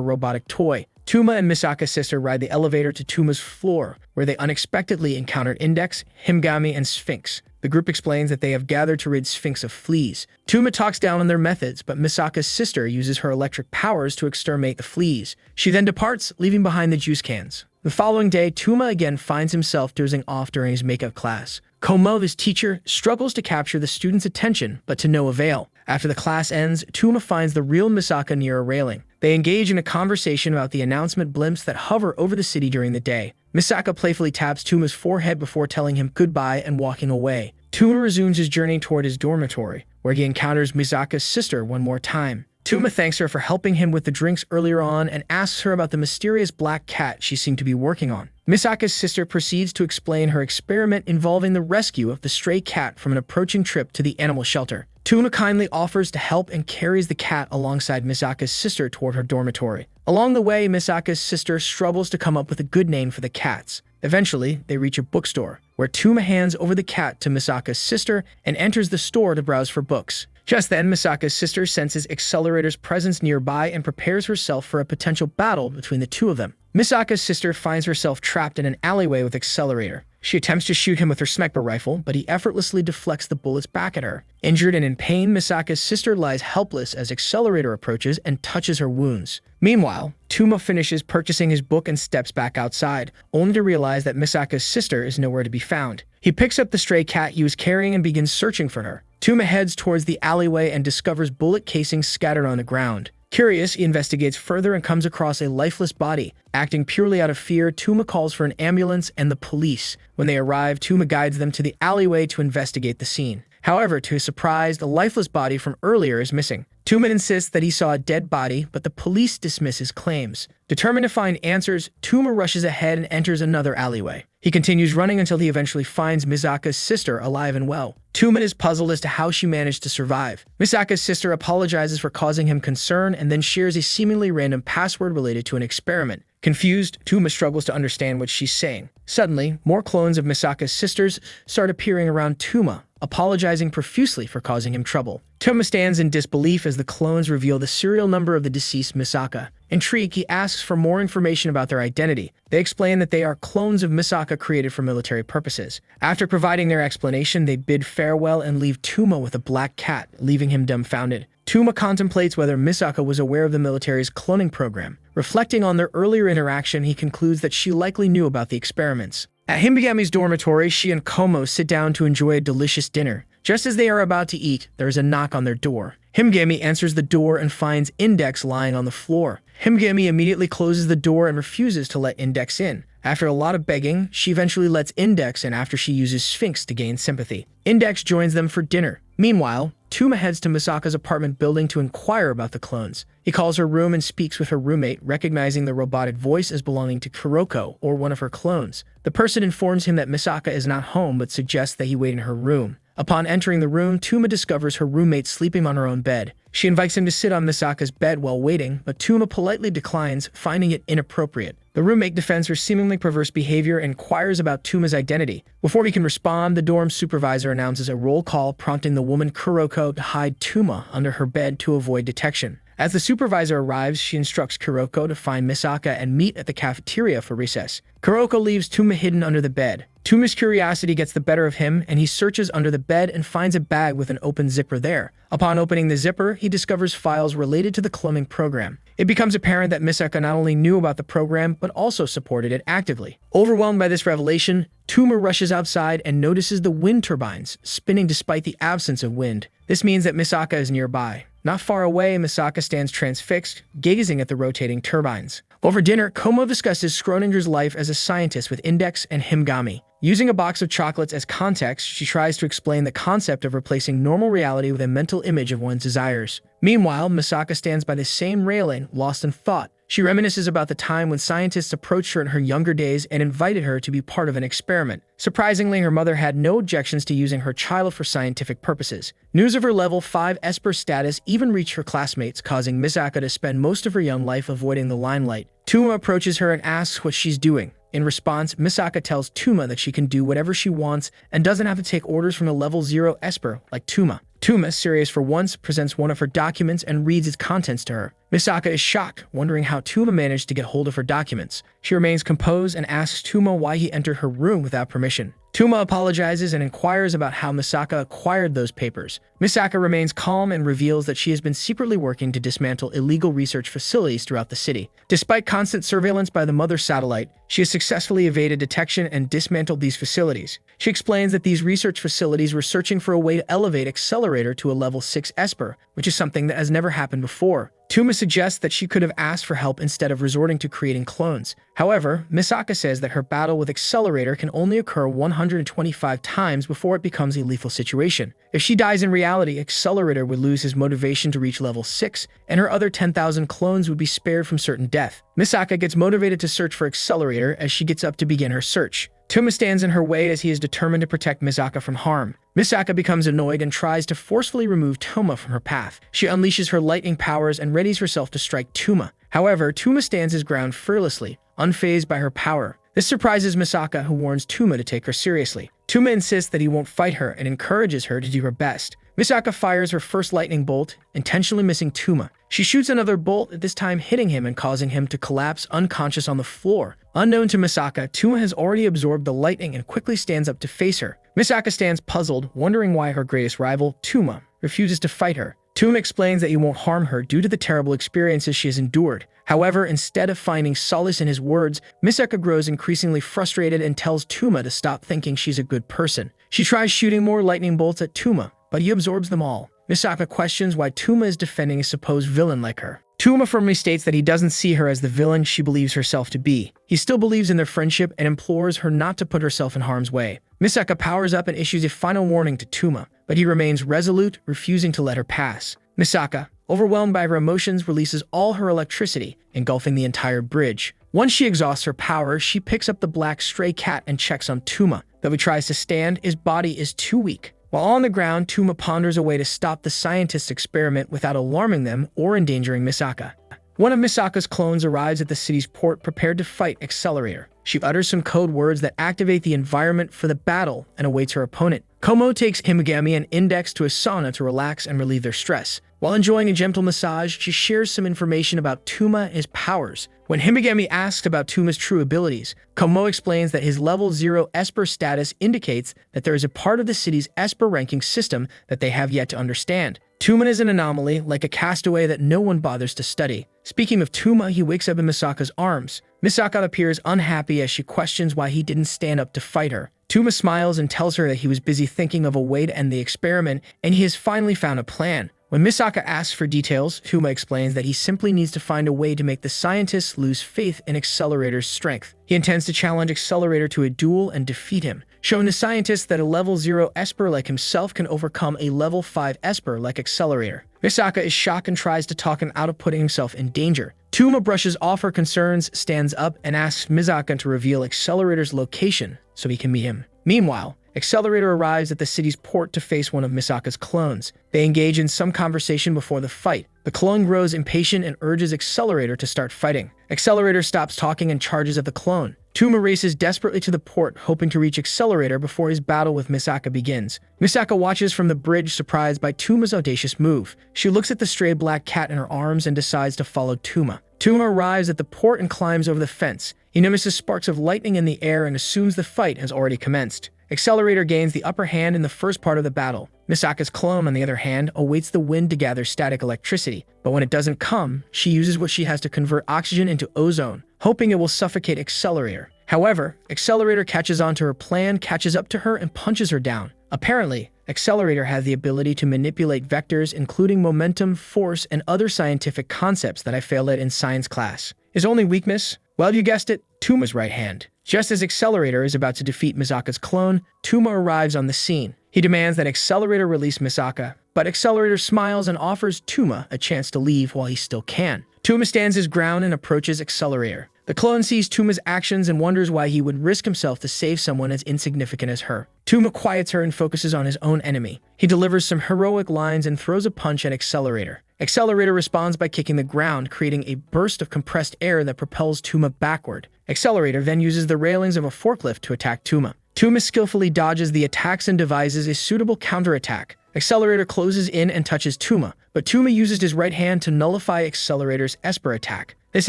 robotic toy. Tuma and Misaka's sister ride the elevator to Tuma's floor, where they unexpectedly encountered Index, Himgami, and Sphinx. The group explains that they have gathered to rid Sphinx of fleas. Tuma talks down on their methods, but Misaka's sister uses her electric powers to exterminate the fleas. She then departs, leaving behind the juice cans. The following day, Tuma again finds himself dozing off during his makeup class. Komo, his teacher, struggles to capture the students' attention, but to no avail. After the class ends, Tuma finds the real Misaka near a railing. They engage in a conversation about the announcement blimps that hover over the city during the day. Misaka playfully taps Tuma's forehead before telling him goodbye and walking away. Tuma resumes his journey toward his dormitory, where he encounters Misaka's sister one more time. Tuma thanks her for helping him with the drinks earlier on and asks her about the mysterious black cat she seemed to be working on. Misaka's sister proceeds to explain her experiment involving the rescue of the stray cat from an approaching trip to the animal shelter. Tuma kindly offers to help and carries the cat alongside Misaka's sister toward her dormitory. Along the way, Misaka's sister struggles to come up with a good name for the cats. Eventually, they reach a bookstore, where Tuma hands over the cat to Misaka's sister and enters the store to browse for books. Just then, Misaka's sister senses Accelerator's presence nearby and prepares herself for a potential battle between the two of them. Misaka's sister finds herself trapped in an alleyway with Accelerator. She attempts to shoot him with her Smekba rifle, but he effortlessly deflects the bullets back at her. Injured and in pain, Misaka's sister lies helpless as Accelerator approaches and touches her wounds. Meanwhile, Tuma finishes purchasing his book and steps back outside, only to realize that Misaka's sister is nowhere to be found. He picks up the stray cat he was carrying and begins searching for her. Tuma heads towards the alleyway and discovers bullet casings scattered on the ground. Curious, he investigates further and comes across a lifeless body. Acting purely out of fear, Tuma calls for an ambulance and the police. When they arrive, Tuma guides them to the alleyway to investigate the scene. However, to his surprise, the lifeless body from earlier is missing. Tuma insists that he saw a dead body, but the police dismiss his claims. Determined to find answers, Tuma rushes ahead and enters another alleyway. He continues running until he eventually finds Misaka's sister alive and well. Tuma is puzzled as to how she managed to survive. Misaka's sister apologizes for causing him concern and then shares a seemingly random password related to an experiment. Confused, Tuma struggles to understand what she's saying. Suddenly, more clones of Misaka's sisters start appearing around Tuma, apologizing profusely for causing him trouble. Tuma stands in disbelief as the clones reveal the serial number of the deceased Misaka. Intrigued, he asks for more information about their identity. They explain that they are clones of Misaka created for military purposes. After providing their explanation, they bid farewell and leave Tuma with a black cat, leaving him dumbfounded. Tuma contemplates whether Misaka was aware of the military's cloning program. Reflecting on their earlier interaction, he concludes that she likely knew about the experiments. At Himigami's dormitory, she and Komo sit down to enjoy a delicious dinner. Just as they are about to eat, there is a knock on their door. Himigami answers the door and finds Index lying on the floor. Himigami immediately closes the door and refuses to let Index in. After a lot of begging, she eventually lets Index in after she uses Sphinx to gain sympathy. Index joins them for dinner. Meanwhile, Tuma heads to Misaka's apartment building to inquire about the clones. He calls her room and speaks with her roommate, recognizing the robotic voice as belonging to Kuroko, or one of her clones. The person informs him that Misaka is not home but suggests that he wait in her room. Upon entering the room, Tuma discovers her roommate sleeping on her own bed. She invites him to sit on Misaka's bed while waiting, but Tuma politely declines, finding it inappropriate. The roommate defends her seemingly perverse behavior and inquires about Tuma's identity. Before he can respond, the dorm supervisor announces a roll call, prompting the woman Kuroko to hide Tuma under her bed to avoid detection. As the supervisor arrives, she instructs Kuroko to find Misaka and meet at the cafeteria for recess. Kuroko leaves Tuma hidden under the bed. Tuma's curiosity gets the better of him, and he searches under the bed and finds a bag with an open zipper there. Upon opening the zipper, he discovers files related to the cloning program. It becomes apparent that Misaka not only knew about the program, but also supported it actively. Overwhelmed by this revelation, Tuma rushes outside and notices the wind turbines spinning despite the absence of wind. This means that Misaka is nearby. Not far away, Misaka stands transfixed, gazing at the rotating turbines. Over dinner, Komo discusses Schrodinger's life as a scientist with Index and Himgami. Using a box of chocolates as context, she tries to explain the concept of replacing normal reality with a mental image of one's desires. Meanwhile, Misaka stands by the same railing, lost in thought. She reminisces about the time when scientists approached her in her younger days and invited her to be part of an experiment. Surprisingly, her mother had no objections to using her child for scientific purposes. News of her level 5 Esper status even reached her classmates, causing Misaka to spend most of her young life avoiding the limelight. Tuma approaches her and asks what she's doing. In response, Misaka tells Tuma that she can do whatever she wants and doesn't have to take orders from a level 0 Esper like Tuma. Tuma, serious for once, presents one of her documents and reads its contents to her. Misaka is shocked, wondering how Tuma managed to get hold of her documents. She remains composed and asks Tuma why he entered her room without permission. Tuma apologizes and inquires about how Misaka acquired those papers. Misaka remains calm and reveals that she has been secretly working to dismantle illegal research facilities throughout the city. Despite constant surveillance by the mother satellite, she has successfully evaded detection and dismantled these facilities. She explains that these research facilities were searching for a way to elevate Accelerator to a level 6 Esper, which is something that has never happened before. Tuma suggests that she could have asked for help instead of resorting to creating clones. However, Misaka says that her battle with Accelerator can only occur 125 times before it becomes a lethal situation. If she dies in reality, Accelerator would lose his motivation to reach level 6, and her other 10,000 clones would be spared from certain death. Misaka gets motivated to search for Accelerator as she gets up to begin her search. Tuma stands in her way as he is determined to protect Misaka from harm. Misaka becomes annoyed and tries to forcefully remove Tuma from her path. She unleashes her lightning powers and readies herself to strike Tuma. However, Tuma stands his ground fearlessly, unfazed by her power. This surprises Misaka, who warns Tuma to take her seriously. Tuma insists that he won't fight her and encourages her to do her best. Misaka fires her first lightning bolt, intentionally missing Tuma. She shoots another bolt, at this time hitting him and causing him to collapse unconscious on the floor. Unknown to Misaka, Tuma has already absorbed the lightning and quickly stands up to face her. Misaka stands puzzled, wondering why her greatest rival, Tuma, refuses to fight her. Tuma explains that he won't harm her due to the terrible experiences she has endured. However, instead of finding solace in his words, Misaka grows increasingly frustrated and tells Tuma to stop thinking she's a good person. She tries shooting more lightning bolts at Tuma, but he absorbs them all. Misaka questions why Tuma is defending a supposed villain like her. Tuma firmly states that he doesn't see her as the villain she believes herself to be. He still believes in their friendship and implores her not to put herself in harm's way. Misaka powers up and issues a final warning to Tuma, but he remains resolute, refusing to let her pass. Misaka, overwhelmed by her emotions, releases all her electricity, engulfing the entire bridge. Once she exhausts her power, she picks up the black stray cat and checks on Tuma. Though he tries to stand, his body is too weak. While on the ground, Tuma ponders a way to stop the scientists' experiment without alarming them or endangering Misaka. One of Misaka's clones arrives at the city's port prepared to fight Accelerator. She utters some code words that activate the environment for the battle and awaits her opponent. Komo takes Himigami and Index to a sauna to relax and relieve their stress. While enjoying a gentle massage, she shares some information about Tuma and his powers. When Himigami asks about Tuma's true abilities, Komo explains that his level 0 Esper status indicates that there is a part of the city's Esper ranking system that they have yet to understand. Tuma is an anomaly, like a castaway that no one bothers to study. Speaking of Tuma, he wakes up in Misaka's arms. Misaka appears unhappy as she questions why he didn't stand up to fight her. Tuma smiles and tells her that he was busy thinking of a way to end the experiment, and he has finally found a plan. When Misaka asks for details, Tuma explains that he simply needs to find a way to make the scientists lose faith in Accelerator's strength. He intends to challenge Accelerator to a duel and defeat him, showing the scientists that a level 0 Esper like himself can overcome a level 5 Esper like Accelerator. Misaka is shocked and tries to talk him out of putting himself in danger. Tuma brushes off her concerns, stands up, and asks Misaka to reveal Accelerator's location so he can meet him. Meanwhile, Accelerator arrives at the city's port to face one of Misaka's clones. They engage in some conversation before the fight. The clone grows impatient and urges Accelerator to start fighting. Accelerator stops talking and charges at the clone. Tuma races desperately to the port, hoping to reach Accelerator before his battle with Misaka begins. Misaka watches from the bridge, surprised by Tuma's audacious move. She looks at the stray black cat in her arms and decides to follow Tuma. Tuma arrives at the port and climbs over the fence. He notices sparks of lightning in the air and assumes the fight has already commenced. Accelerator gains the upper hand in the first part of the battle. Misaka's clone, on the other hand, awaits the wind to gather static electricity, but when it doesn't come, she uses what she has to convert oxygen into ozone, hoping it will suffocate Accelerator. However, Accelerator catches on to her plan, catches up to her, and punches her down. Apparently, Accelerator has the ability to manipulate vectors, including momentum, force, and other scientific concepts that I failed at in science class. His only weakness? Well, you guessed it, Tuma's right hand. Just as Accelerator is about to defeat Misaka's clone, Tuma arrives on the scene. He demands that Accelerator release Misaka, but Accelerator smiles and offers Tuma a chance to leave while he still can. Tuma stands his ground and approaches Accelerator. The clone sees Tuma's actions and wonders why he would risk himself to save someone as insignificant as her. Tuma quiets her and focuses on his own enemy. He delivers some heroic lines and throws a punch at Accelerator. Accelerator responds by kicking the ground, creating a burst of compressed air that propels Tuma backward. Accelerator then uses the railings of a forklift to attack Tuma. Tuma skillfully dodges the attacks and devises a suitable counterattack. Accelerator closes in and touches Tuma, but Tuma uses his right hand to nullify Accelerator's Esper attack. This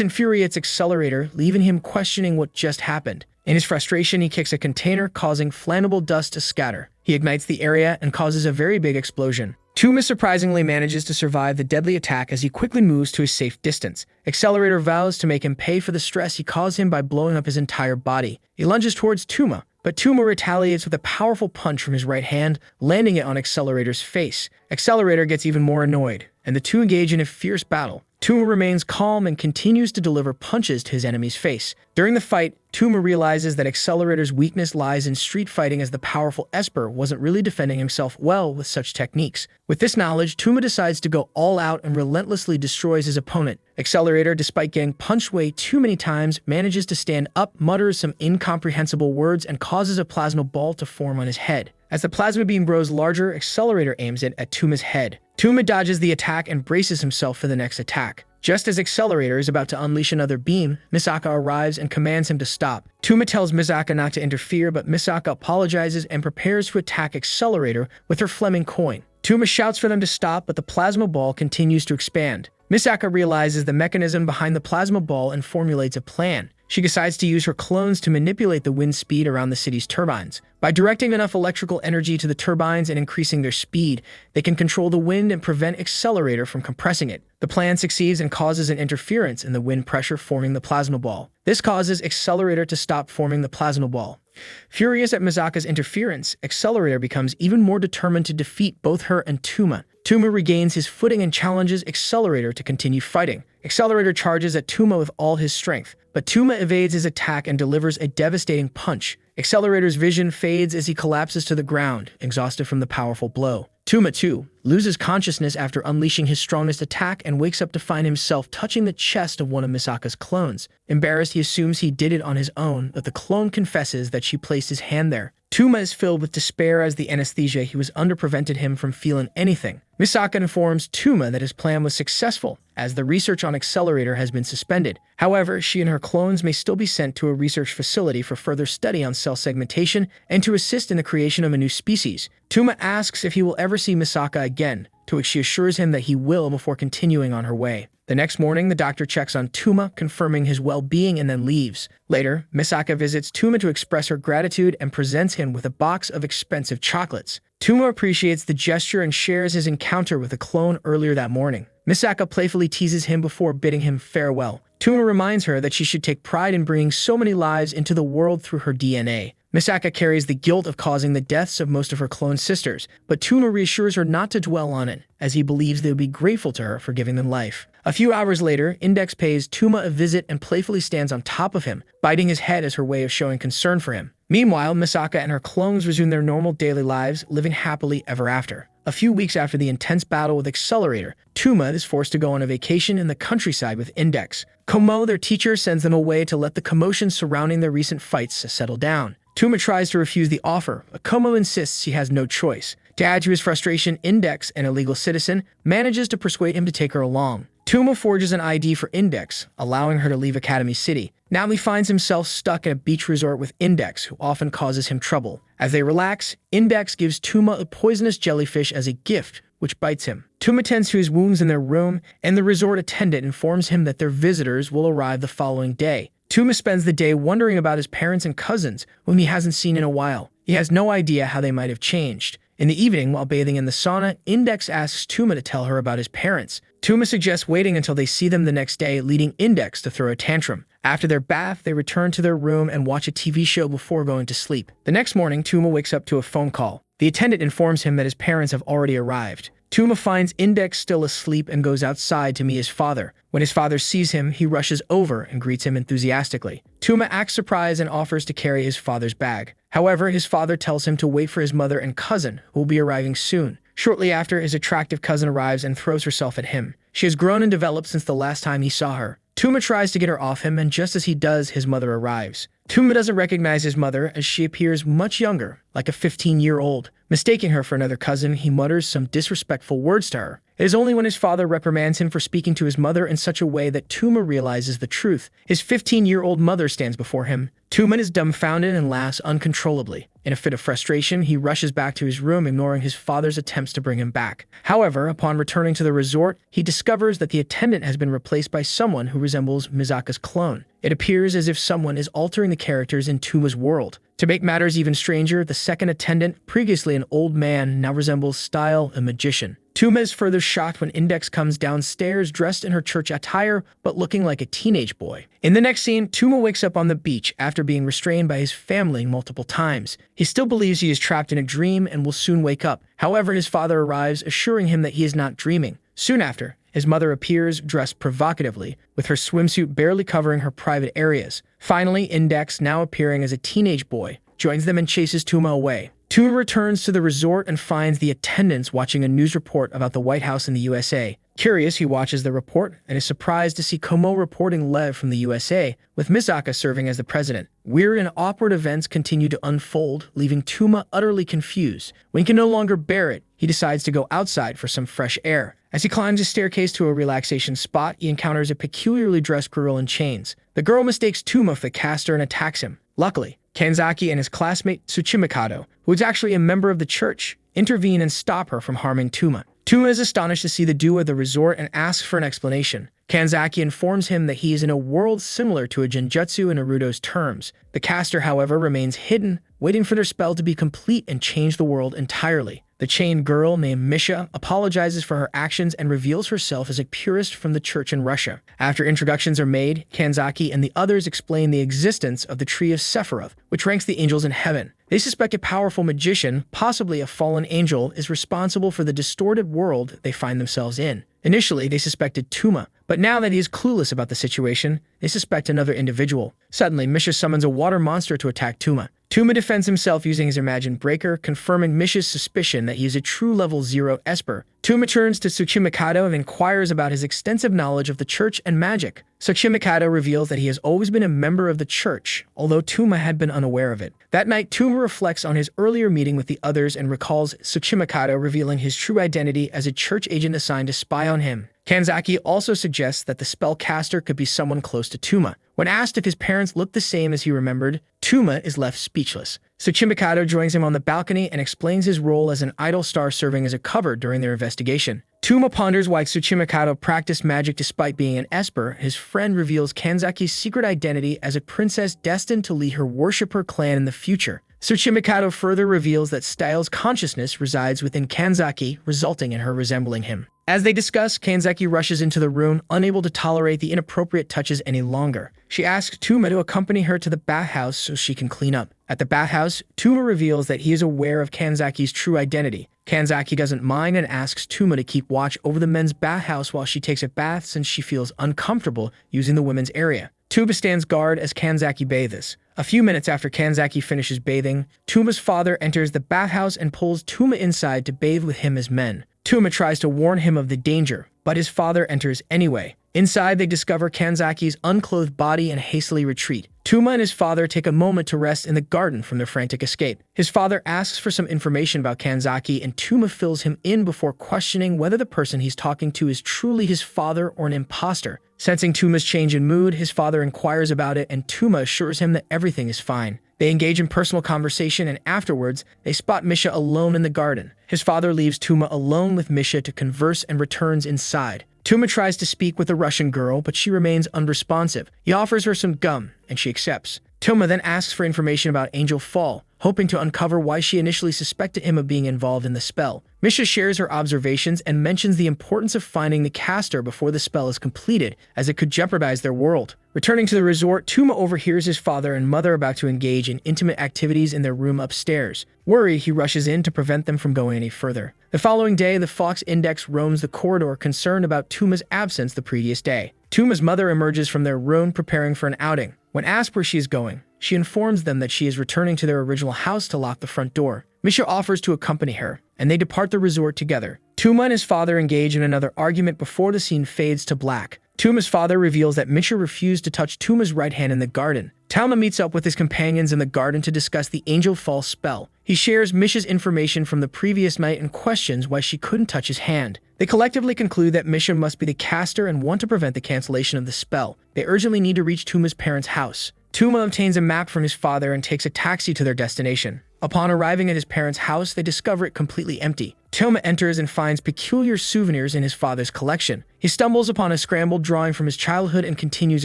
infuriates Accelerator, leaving him questioning what just happened. In his frustration, he kicks a container, causing flammable dust to scatter. He ignites the area and causes a very big explosion. Tuma surprisingly manages to survive the deadly attack as he quickly moves to a safe distance. Accelerator vows to make him pay for the stress he caused him by blowing up his entire body. He lunges towards Tuma, but Tuma retaliates with a powerful punch from his right hand, landing it on Accelerator's face. Accelerator gets even more annoyed, and the two engage in a fierce battle. Tuma remains calm and continues to deliver punches to his enemy's face. During the fight, Tuma realizes that Accelerator's weakness lies in street fighting, as the powerful Esper wasn't really defending himself well with such techniques. With this knowledge, Tuma decides to go all out and relentlessly destroys his opponent. Accelerator, despite getting punched way too many times, manages to stand up, mutters some incomprehensible words, and causes a plasma ball to form on his head. As the plasma beam grows larger, Accelerator aims it at Tuma's head. Tuma dodges the attack and braces himself for the next attack. Just as Accelerator is about to unleash another beam, Misaka arrives and commands him to stop. Tuma tells Misaka not to interfere, but Misaka apologizes and prepares to attack Accelerator with her Fleming coin. Tuma shouts for them to stop, but the plasma ball continues to expand. Misaka realizes the mechanism behind the plasma ball and formulates a plan. She decides to use her clones to manipulate the wind speed around the city's turbines. By directing enough electrical energy to the turbines and increasing their speed, they can control the wind and prevent Accelerator from compressing it. The plan succeeds and causes an interference in the wind pressure forming the plasma ball. This causes Accelerator to stop forming the plasma ball. Furious at Misaka's interference, Accelerator becomes even more determined to defeat both her and Tuma. Tuma regains his footing and challenges Accelerator to continue fighting. Accelerator charges at Tuma with all his strength, but Tuma evades his attack and delivers a devastating punch. Accelerator's vision fades as he collapses to the ground, exhausted from the powerful blow. Tuma, too, loses consciousness after unleashing his strongest attack and wakes up to find himself touching the chest of one of Misaka's clones. Embarrassed, he assumes he did it on his own, but the clone confesses that she placed his hand there. Tuma is filled with despair as the anesthesia he was under prevented him from feeling anything. Misaka informs Tuma that his plan was successful, as the research on Accelerator has been suspended. However, she and her clones may still be sent to a research facility for further study on cell segmentation and to assist in the creation of a new species. Tuma asks if he will ever see Misaka again, to which she assures him that he will before continuing on her way. The next morning, the doctor checks on Tuma, confirming his well-being, and then leaves. Later, Misaka visits Tuma to express her gratitude and presents him with a box of expensive chocolates. Tuma appreciates the gesture and shares his encounter with a clone earlier that morning. Misaka playfully teases him before bidding him farewell. Tuma reminds her that she should take pride in bringing so many lives into the world through her DNA. Misaka carries the guilt of causing the deaths of most of her clone sisters, but Tuma reassures her not to dwell on it, as he believes they would be grateful to her for giving them life. A few hours later, Index pays Tuma a visit and playfully stands on top of him, biting his head as her way of showing concern for him. Meanwhile, Misaka and her clones resume their normal daily lives, living happily ever after. A few weeks after the intense battle with Accelerator, Tuma is forced to go on a vacation in the countryside with Index. Komo, their teacher, sends them away to let the commotion surrounding their recent fights settle down. Tuma tries to refuse the offer, but Komo insists he has no choice. To add to his frustration, Index, an illegal citizen, manages to persuade him to take her along. Tuma forges an ID for Index, allowing her to leave Academy City. Now he finds himself stuck at a beach resort with Index, who often causes him trouble. As they relax, Index gives Tuma a poisonous jellyfish as a gift, which bites him. Tuma tends to his wounds in their room, and the resort attendant informs him that their visitors will arrive the following day. Tuma spends the day wondering about his parents and cousins, whom he hasn't seen in a while. He has no idea how they might have changed. In the evening, while bathing in the sauna, Index asks Tuma to tell her about his parents. Tuma suggests waiting until they see them the next day, leading Index to throw a tantrum. After their bath, they return to their room and watch a TV show before going to sleep. The next morning, Tuma wakes up to a phone call. The attendant informs him that his parents have already arrived. Tuma finds Index still asleep and goes outside to meet his father. When his father sees him, he rushes over and greets him enthusiastically. Tuma acts surprised and offers to carry his father's bag. However, his father tells him to wait for his mother and cousin, who will be arriving soon. Shortly after, his attractive cousin arrives and throws herself at him. She has grown and developed since the last time he saw her. Tuma tries to get her off him, and just as he does, his mother arrives. Tuma doesn't recognize his mother as she appears much younger, like a 15-year-old. Mistaking her for another cousin, he mutters some disrespectful words to her. It is only when his father reprimands him for speaking to his mother in such a way that Tuma realizes the truth. His 15-year-old mother stands before him. Tuma is dumbfounded and laughs uncontrollably. In a fit of frustration, he rushes back to his room, ignoring his father's attempts to bring him back. However, upon returning to the resort, he discovers that the attendant has been replaced by someone who resembles Misaka's clone. It appears as if someone is altering the characters in Tuma's world. To make matters even stranger, the second attendant, previously an old man, now resembles Style, a magician. Tuma is further shocked when Index comes downstairs dressed in her church attire, but looking like a teenage boy. In the next scene, Tuma wakes up on the beach after being restrained by his family multiple times. He still believes he is trapped in a dream and will soon wake up. However, his father arrives, assuring him that he is not dreaming. Soon after, his mother appears, dressed provocatively, with her swimsuit barely covering her private areas. Finally, Index, now appearing as a teenage boy, joins them and chases Tuma away. Tuma returns to the resort and finds the attendants watching a news report about the White House in the USA. Curious, he watches the report and is surprised to see Komo reporting live from the USA, with Misaka serving as the president. Weird and awkward events continue to unfold, leaving Tuma utterly confused. When he can no longer bear it, he decides to go outside for some fresh air. As he climbs a staircase to a relaxation spot, he encounters a peculiarly dressed girl in chains. The girl mistakes Tuma for the caster and attacks him. Luckily, Kanzaki and his classmate Tsuchimikado, who is actually a member of the church, intervene and stop her from harming Tuma. Tuma is astonished to see the duo at the resort and asks for an explanation. Kanzaki informs him that he is in a world similar to a genjutsu in Naruto's terms. The caster, however, remains hidden, waiting for their spell to be complete and change the world entirely. The chained girl named Misha apologizes for her actions and reveals herself as a purist from the church in Russia. After introductions are made, Kanzaki and the others explain the existence of the Tree of Sephiroth, which ranks the angels in heaven. They suspect a powerful magician, possibly a fallen angel, is responsible for the distorted world they find themselves in. Initially, they suspected Tuma, but now that he is clueless about the situation, they suspect another individual. Suddenly, Misha summons a water monster to attack Tuma. Tuma defends himself using his imagined breaker, confirming Misha's suspicion that he is a true level 0 Esper. Tuma turns to Tsuchimikado and inquires about his extensive knowledge of the church and magic. Tsuchimikado reveals that he has always been a member of the church, although Tuma had been unaware of it. That night, Tuma reflects on his earlier meeting with the others and recalls Tsuchimikado revealing his true identity as a church agent assigned to spy on him. Kanzaki also suggests that the spellcaster could be someone close to Tuma. When asked if his parents looked the same as he remembered, Tuma is left speechless. Tsuchimikado joins him on the balcony and explains his role as an idol star serving as a cover during their investigation. Tuma ponders why Tsuchimikado practiced magic despite being an Esper. His friend reveals Kanzaki's secret identity as a princess destined to lead her worshipper clan in the future. Tsuchimikado further reveals that Style's consciousness resides within Kanzaki, resulting in her resembling him. As they discuss, Kanzaki rushes into the room, unable to tolerate the inappropriate touches any longer. She asks Tuma to accompany her to the bathhouse so she can clean up. At the bathhouse, Tuma reveals that he is aware of Kanzaki's true identity. Kanzaki doesn't mind and asks Tuma to keep watch over the men's bathhouse while she takes a bath since she feels uncomfortable using the women's area. Tuma stands guard as Kanzaki bathes. A few minutes after Kanzaki finishes bathing, Tuma's father enters the bathhouse and pulls Tuma inside to bathe with him as men. Tuma tries to warn him of the danger, but his father enters anyway. Inside, they discover Kanzaki's unclothed body and hastily retreat. Tuma and his father take a moment to rest in the garden from their frantic escape. His father asks for some information about Kanzaki, and Tuma fills him in before questioning whether the person he's talking to is truly his father or an imposter. Sensing Tuma's change in mood, his father inquires about it, and Tuma assures him that everything is fine. They engage in personal conversation, and afterwards, they spot Misha alone in the garden. His father leaves Tuma alone with Misha to converse and returns inside. Tuma tries to speak with the Russian girl, but she remains unresponsive. He offers her some gum, and she accepts. Tuma then asks for information about Angel Fall, hoping to uncover why she initially suspected him of being involved in the spell. Misha shares her observations and mentions the importance of finding the caster before the spell is completed, as it could jeopardize their world. Returning to the resort, Tuma overhears his father and mother about to engage in intimate activities in their room upstairs. Worried, he rushes in to prevent them from going any further. The following day, the Fox Index roams the corridor, concerned about Tuma's absence the previous day. Tuma's mother emerges from their room preparing for an outing. When asked where she is going, she informs them that she is returning to their original house to lock the front door. Misha offers to accompany her, and they depart the resort together. Tuma and his father engage in another argument before the scene fades to black. Tuma's father reveals that Misha refused to touch Tuma's right hand in the garden. Tuma meets up with his companions in the garden to discuss the Angel Fall spell. He shares Misha's information from the previous night and questions why she couldn't touch his hand. They collectively conclude that Misha must be the caster and want to prevent the cancellation of the spell. They urgently need to reach Tuma's parents' house. Tuma obtains a map from his father and takes a taxi to their destination. Upon arriving at his parents' house, they discover it completely empty. Tuma enters and finds peculiar souvenirs in his father's collection. He stumbles upon a scrambled drawing from his childhood and continues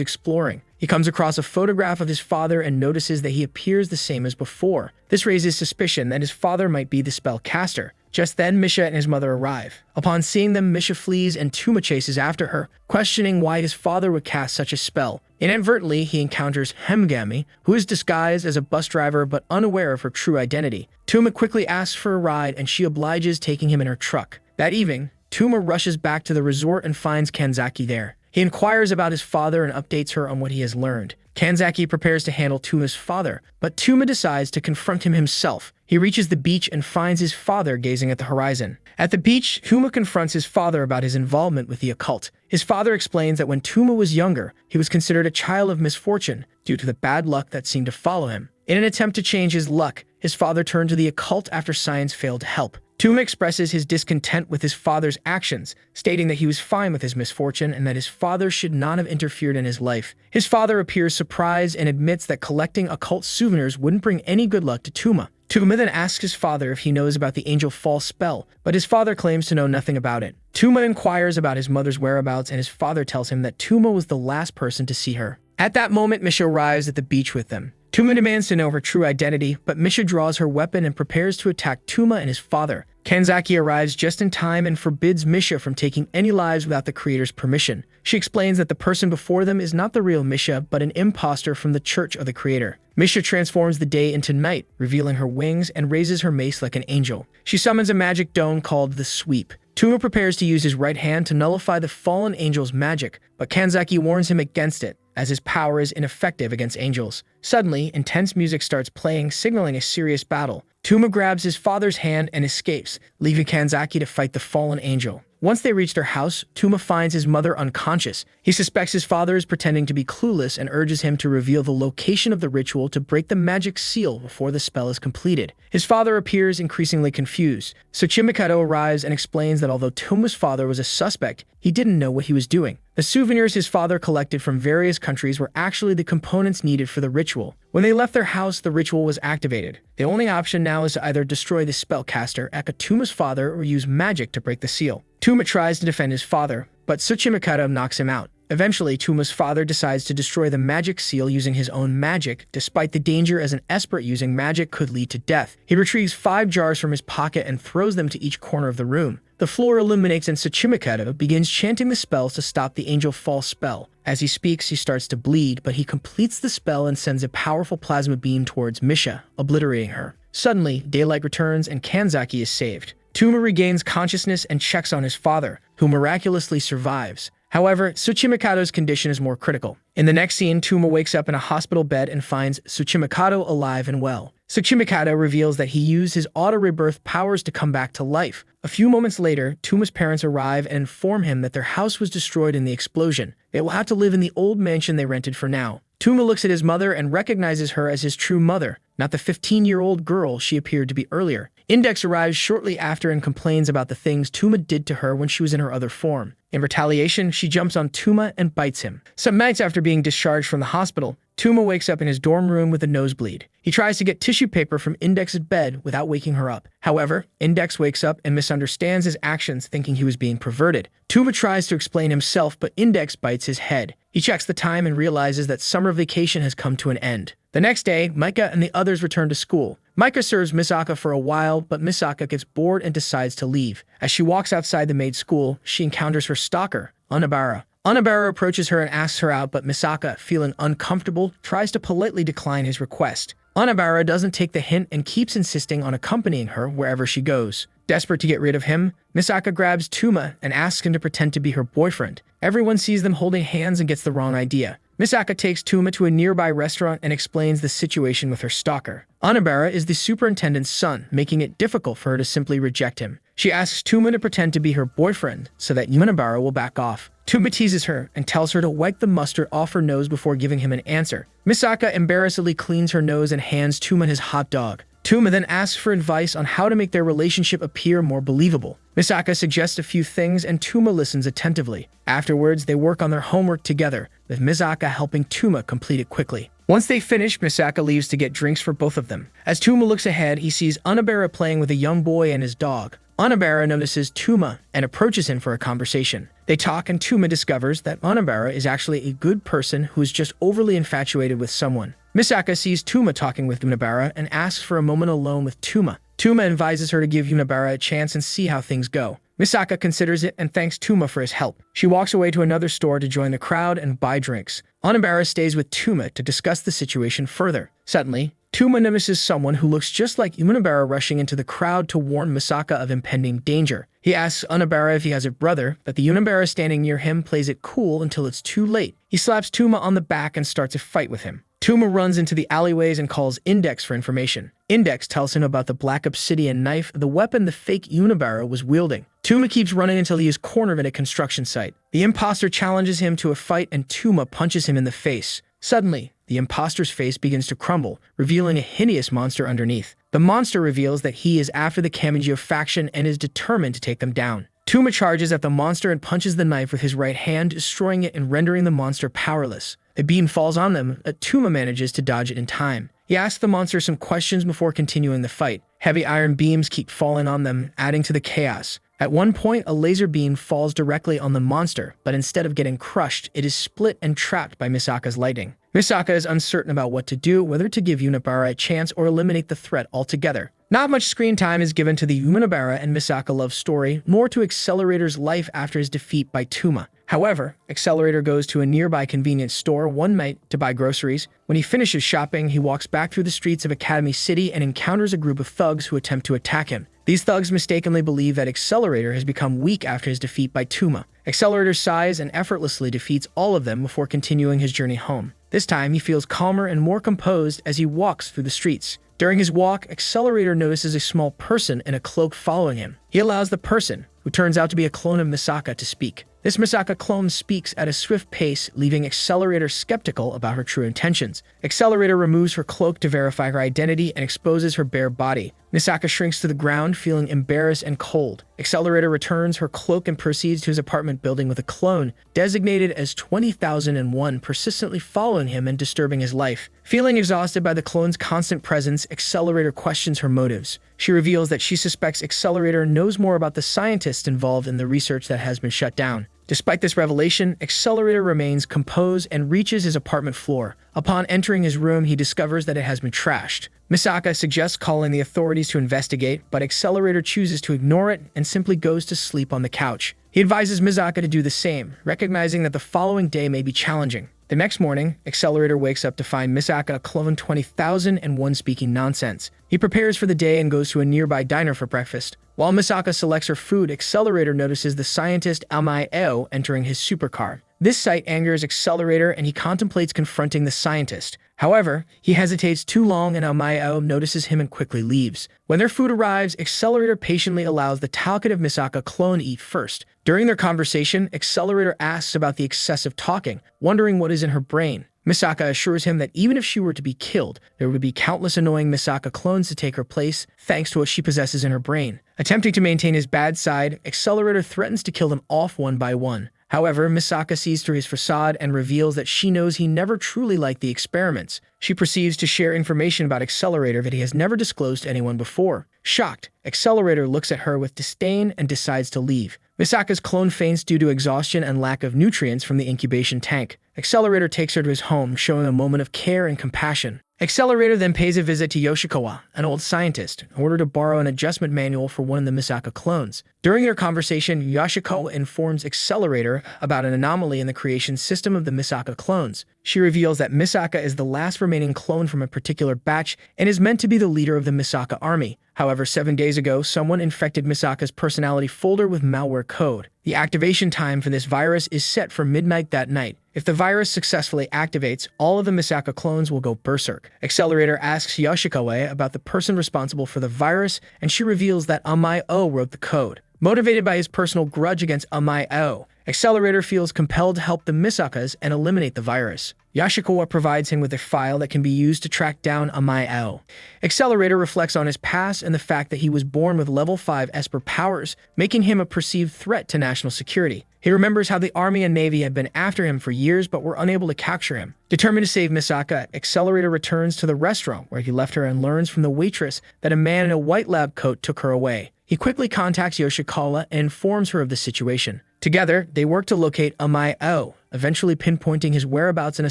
exploring. He comes across a photograph of his father and notices that he appears the same as before. This raises suspicion that his father might be the spell caster. Just then, Misha and his mother arrive. Upon seeing them, Misha flees and Tuma chases after her, questioning why his father would cast such a spell. Inadvertently, he encounters Hemgami, who is disguised as a bus driver but unaware of her true identity. Tuma quickly asks for a ride and she obliges, taking him in her truck. That evening, Tuma rushes back to the resort and finds Kanzaki there. He inquires about his father and updates her on what he has learned. Kanzaki prepares to handle Tuma's father, but Tuma decides to confront him himself. He reaches the beach and finds his father gazing at the horizon. At the beach, Tuma confronts his father about his involvement with the occult. His father explains that when Tuma was younger, he was considered a child of misfortune due to the bad luck that seemed to follow him. In an attempt to change his luck, his father turned to the occult after science failed to help. Tuma expresses his discontent with his father's actions, stating that he was fine with his misfortune and that his father should not have interfered in his life. His father appears surprised and admits that collecting occult souvenirs wouldn't bring any good luck to Tuma. Tuma then asks his father if he knows about the Angel Fall spell, but his father claims to know nothing about it. Tuma inquires about his mother's whereabouts and his father tells him that Tuma was the last person to see her. At that moment, Misha arrives at the beach with them. Tuma demands to know her true identity, but Misha draws her weapon and prepares to attack Tuma and his father. Kanzaki arrives just in time and forbids Misha from taking any lives without the creator's permission. She explains that the person before them is not the real Misha, but an imposter from the Church of the Creator. Misha transforms the day into night, revealing her wings and raises her mace like an angel. She summons a magic stone called the Sweep. Tuma prepares to use his right hand to nullify the fallen angel's magic, but Kanzaki warns him against it, as his power is ineffective against angels. Suddenly, intense music starts playing, signaling a serious battle. Tuma grabs his father's hand and escapes, leaving Kanzaki to fight the fallen angel. Once they reach their house, Tuma finds his mother unconscious. He suspects his father is pretending to be clueless and urges him to reveal the location of the ritual to break the magic seal before the spell is completed. His father appears increasingly confused. Tsuchimikado arrives and explains that although Tuma's father was a suspect, he didn't know what he was doing. The souvenirs his father collected from various countries were actually the components needed for the ritual. When they left their house, the ritual was activated. The only option now is to either destroy the spellcaster, echo Tuma's father, or use magic to break the seal. Tuma tries to defend his father, but Tsuchimikado knocks him out. Eventually, Tuma's father decides to destroy the magic seal using his own magic, despite the danger as an expert using magic could lead to death. He retrieves 5 jars from his pocket and throws them to each corner of the room. The floor illuminates and Tsuchimikado begins chanting the spells to stop the Angel Fall spell. As he speaks, he starts to bleed, but he completes the spell and sends a powerful plasma beam towards Misha, obliterating her. Suddenly, daylight returns and Kanzaki is saved. Tuma regains consciousness and checks on his father, who miraculously survives. However, Tsuchimikado's condition is more critical. In the next scene, Tuma wakes up in a hospital bed and finds Tsuchimikado alive and well. Tsuchimikado reveals that he used his auto-rebirth powers to come back to life. A few moments later, Tuma's parents arrive and inform him that their house was destroyed in the explosion. They will have to live in the old mansion they rented for now. Tuma looks at his mother and recognizes her as his true mother, not the 15-year-old girl she appeared to be earlier. Index arrives shortly after and complains about the things Tuma did to her when she was in her other form. In retaliation, she jumps on Tuma and bites him. Some nights after being discharged from the hospital, Tuma wakes up in his dorm room with a nosebleed. He tries to get tissue paper from Index's bed without waking her up. However, Index wakes up and misunderstands his actions, thinking he was being perverted. Tuma tries to explain himself, but Index bites his head. He checks the time and realizes that summer vacation has come to an end. The next day, Micah and the others return to school. Micah serves Misaka for a while, but Misaka gets bored and decides to leave. As she walks outside the maid's school, she encounters her stalker, Onabara. Onabara approaches her and asks her out, but Misaka, feeling uncomfortable, tries to politely decline his request. Onabara doesn't take the hint and keeps insisting on accompanying her wherever she goes. Desperate to get rid of him, Misaka grabs Tuma and asks him to pretend to be her boyfriend. Everyone sees them holding hands and gets the wrong idea. Misaka takes Tuma to a nearby restaurant and explains the situation with her stalker. Onabara is the superintendent's son, making it difficult for her to simply reject him. She asks Tuma to pretend to be her boyfriend so that Yumenabara will back off. Tuma teases her and tells her to wipe the mustard off her nose before giving him an answer. Misaka embarrassedly cleans her nose and hands Tuma his hot dog. Tuma then asks for advice on how to make their relationship appear more believable. Misaka suggests a few things and Tuma listens attentively. Afterwards, they work on their homework together, with Misaka helping Tuma complete it quickly. Once they finish, Misaka leaves to get drinks for both of them. As Tuma looks ahead, he sees Onabara playing with a young boy and his dog. Onabara notices Tuma and approaches him for a conversation. They talk and Tuma discovers that Onabara is actually a good person who is just overly infatuated with someone. Misaka sees Tuma talking with Onabara and asks for a moment alone with Tuma. Tuma advises her to give Onabara a chance and see how things go. Misaka considers it and thanks Tuma for his help. She walks away to another store to join the crowd and buy drinks. Onabara stays with Tuma to discuss the situation further. Suddenly, Tuma notices someone who looks just like Onabara rushing into the crowd to warn Misaka of impending danger. He asks Onabara if he has a brother, but the Onabara standing near him plays it cool until it's too late. He slaps Tuma on the back and starts a fight with him. Tuma runs into the alleyways and calls Index for information. Index tells him about the black obsidian knife, the weapon the fake Onabara was wielding. Tuma keeps running until he is cornered at a construction site. The imposter challenges him to a fight and Tuma punches him in the face. Suddenly, the imposter's face begins to crumble, revealing a hideous monster underneath. The monster reveals that he is after the Kamijio faction and is determined to take them down. Tuma charges at the monster and punches the knife with his right hand, destroying it and rendering the monster powerless. A beam falls on them, but Tuma manages to dodge it in time. He asks the monster some questions before continuing the fight. Heavy iron beams keep falling on them, adding to the chaos. At one point, a laser beam falls directly on the monster, but instead of getting crushed, it is split and trapped by Misaka's lightning. Misaka is uncertain about what to do, whether to give Onabara a chance or eliminate the threat altogether. Not much screen time is given to the Onabara and Misaka love story, nor to Accelerator's life after his defeat by Tuma. However, Accelerator goes to a nearby convenience store one night to buy groceries. When he finishes shopping, he walks back through the streets of Academy City and encounters a group of thugs who attempt to attack him. These thugs mistakenly believe that Accelerator has become weak after his defeat by Tuma. Accelerator sighs and effortlessly defeats all of them before continuing his journey home. This time, he feels calmer and more composed as he walks through the streets. During his walk, Accelerator notices a small person in a cloak following him. He allows the person, who turns out to be a clone of Misaka, to speak. This Misaka clone speaks at a swift pace, leaving Accelerator skeptical about her true intentions. Accelerator removes her cloak to verify her identity and exposes her bare body. Misaka shrinks to the ground, feeling embarrassed and cold. Accelerator returns her cloak and proceeds to his apartment building with a clone, designated as 20,001, persistently following him and disturbing his life. Feeling exhausted by the clone's constant presence, Accelerator questions her motives. She reveals that she suspects Accelerator knows more about the scientists involved in the research that has been shut down. Despite this revelation, Accelerator remains composed and reaches his apartment floor. Upon entering his room, he discovers that it has been trashed. Misaka suggests calling the authorities to investigate, but Accelerator chooses to ignore it and simply goes to sleep on the couch. He advises Misaka to do the same, recognizing that the following day may be challenging. The next morning, Accelerator wakes up to find Misaka a clone 20,001 speaking nonsense. He prepares for the day and goes to a nearby diner for breakfast. While Misaka selects her food, Accelerator notices the scientist Almai-Eo entering his supercar. This sight angers Accelerator and he contemplates confronting the scientist. However, he hesitates too long and Almai-Eo notices him and quickly leaves. When their food arrives, Accelerator patiently allows the talkative Misaka clone eat first. During their conversation, Accelerator asks about the excessive talking, wondering what is in her brain. Misaka assures him that even if she were to be killed, there would be countless annoying Misaka clones to take her place, thanks to what she possesses in her brain. Attempting to maintain his bad side, Accelerator threatens to kill them off one by one. However, Misaka sees through his facade and reveals that she knows he never truly liked the experiments. She proceeds to share information about Accelerator that he has never disclosed to anyone before. Shocked, Accelerator looks at her with disdain and decides to leave. Misaka's clone faints due to exhaustion and lack of nutrients from the incubation tank. Accelerator takes her to his home, showing a moment of care and compassion. Accelerator then pays a visit to Yoshikawa, an old scientist, in order to borrow an adjustment manual for one of the Misaka clones. During their conversation, Yoshikawa informs Accelerator about an anomaly in the creation system of the Misaka clones. She reveals that Misaka is the last remaining clone from a particular batch and is meant to be the leader of the Misaka army. However, 7 days ago, someone infected Misaka's personality folder with malware code. The activation time for this virus is set for midnight that night. If the virus successfully activates, all of the Misaka clones will go berserk. Accelerator asks Yoshikawa about the person responsible for the virus, and she reveals that Amai-O wrote the code. Motivated by his personal grudge against Amai-O, Accelerator feels compelled to help the Misakas and eliminate the virus. Yoshikawa provides him with a file that can be used to track down Amai-O. Accelerator reflects on his past and the fact that he was born with level 5 Esper powers, making him a perceived threat to national security. He remembers how the Army and Navy had been after him for years but were unable to capture him. Determined to save Misaka, Accelerator returns to the restaurant where he left her and learns from the waitress that a man in a white lab coat took her away. He quickly contacts Yoshikawa and informs her of the situation. Together, they work to locate Amai-O, eventually pinpointing his whereabouts in a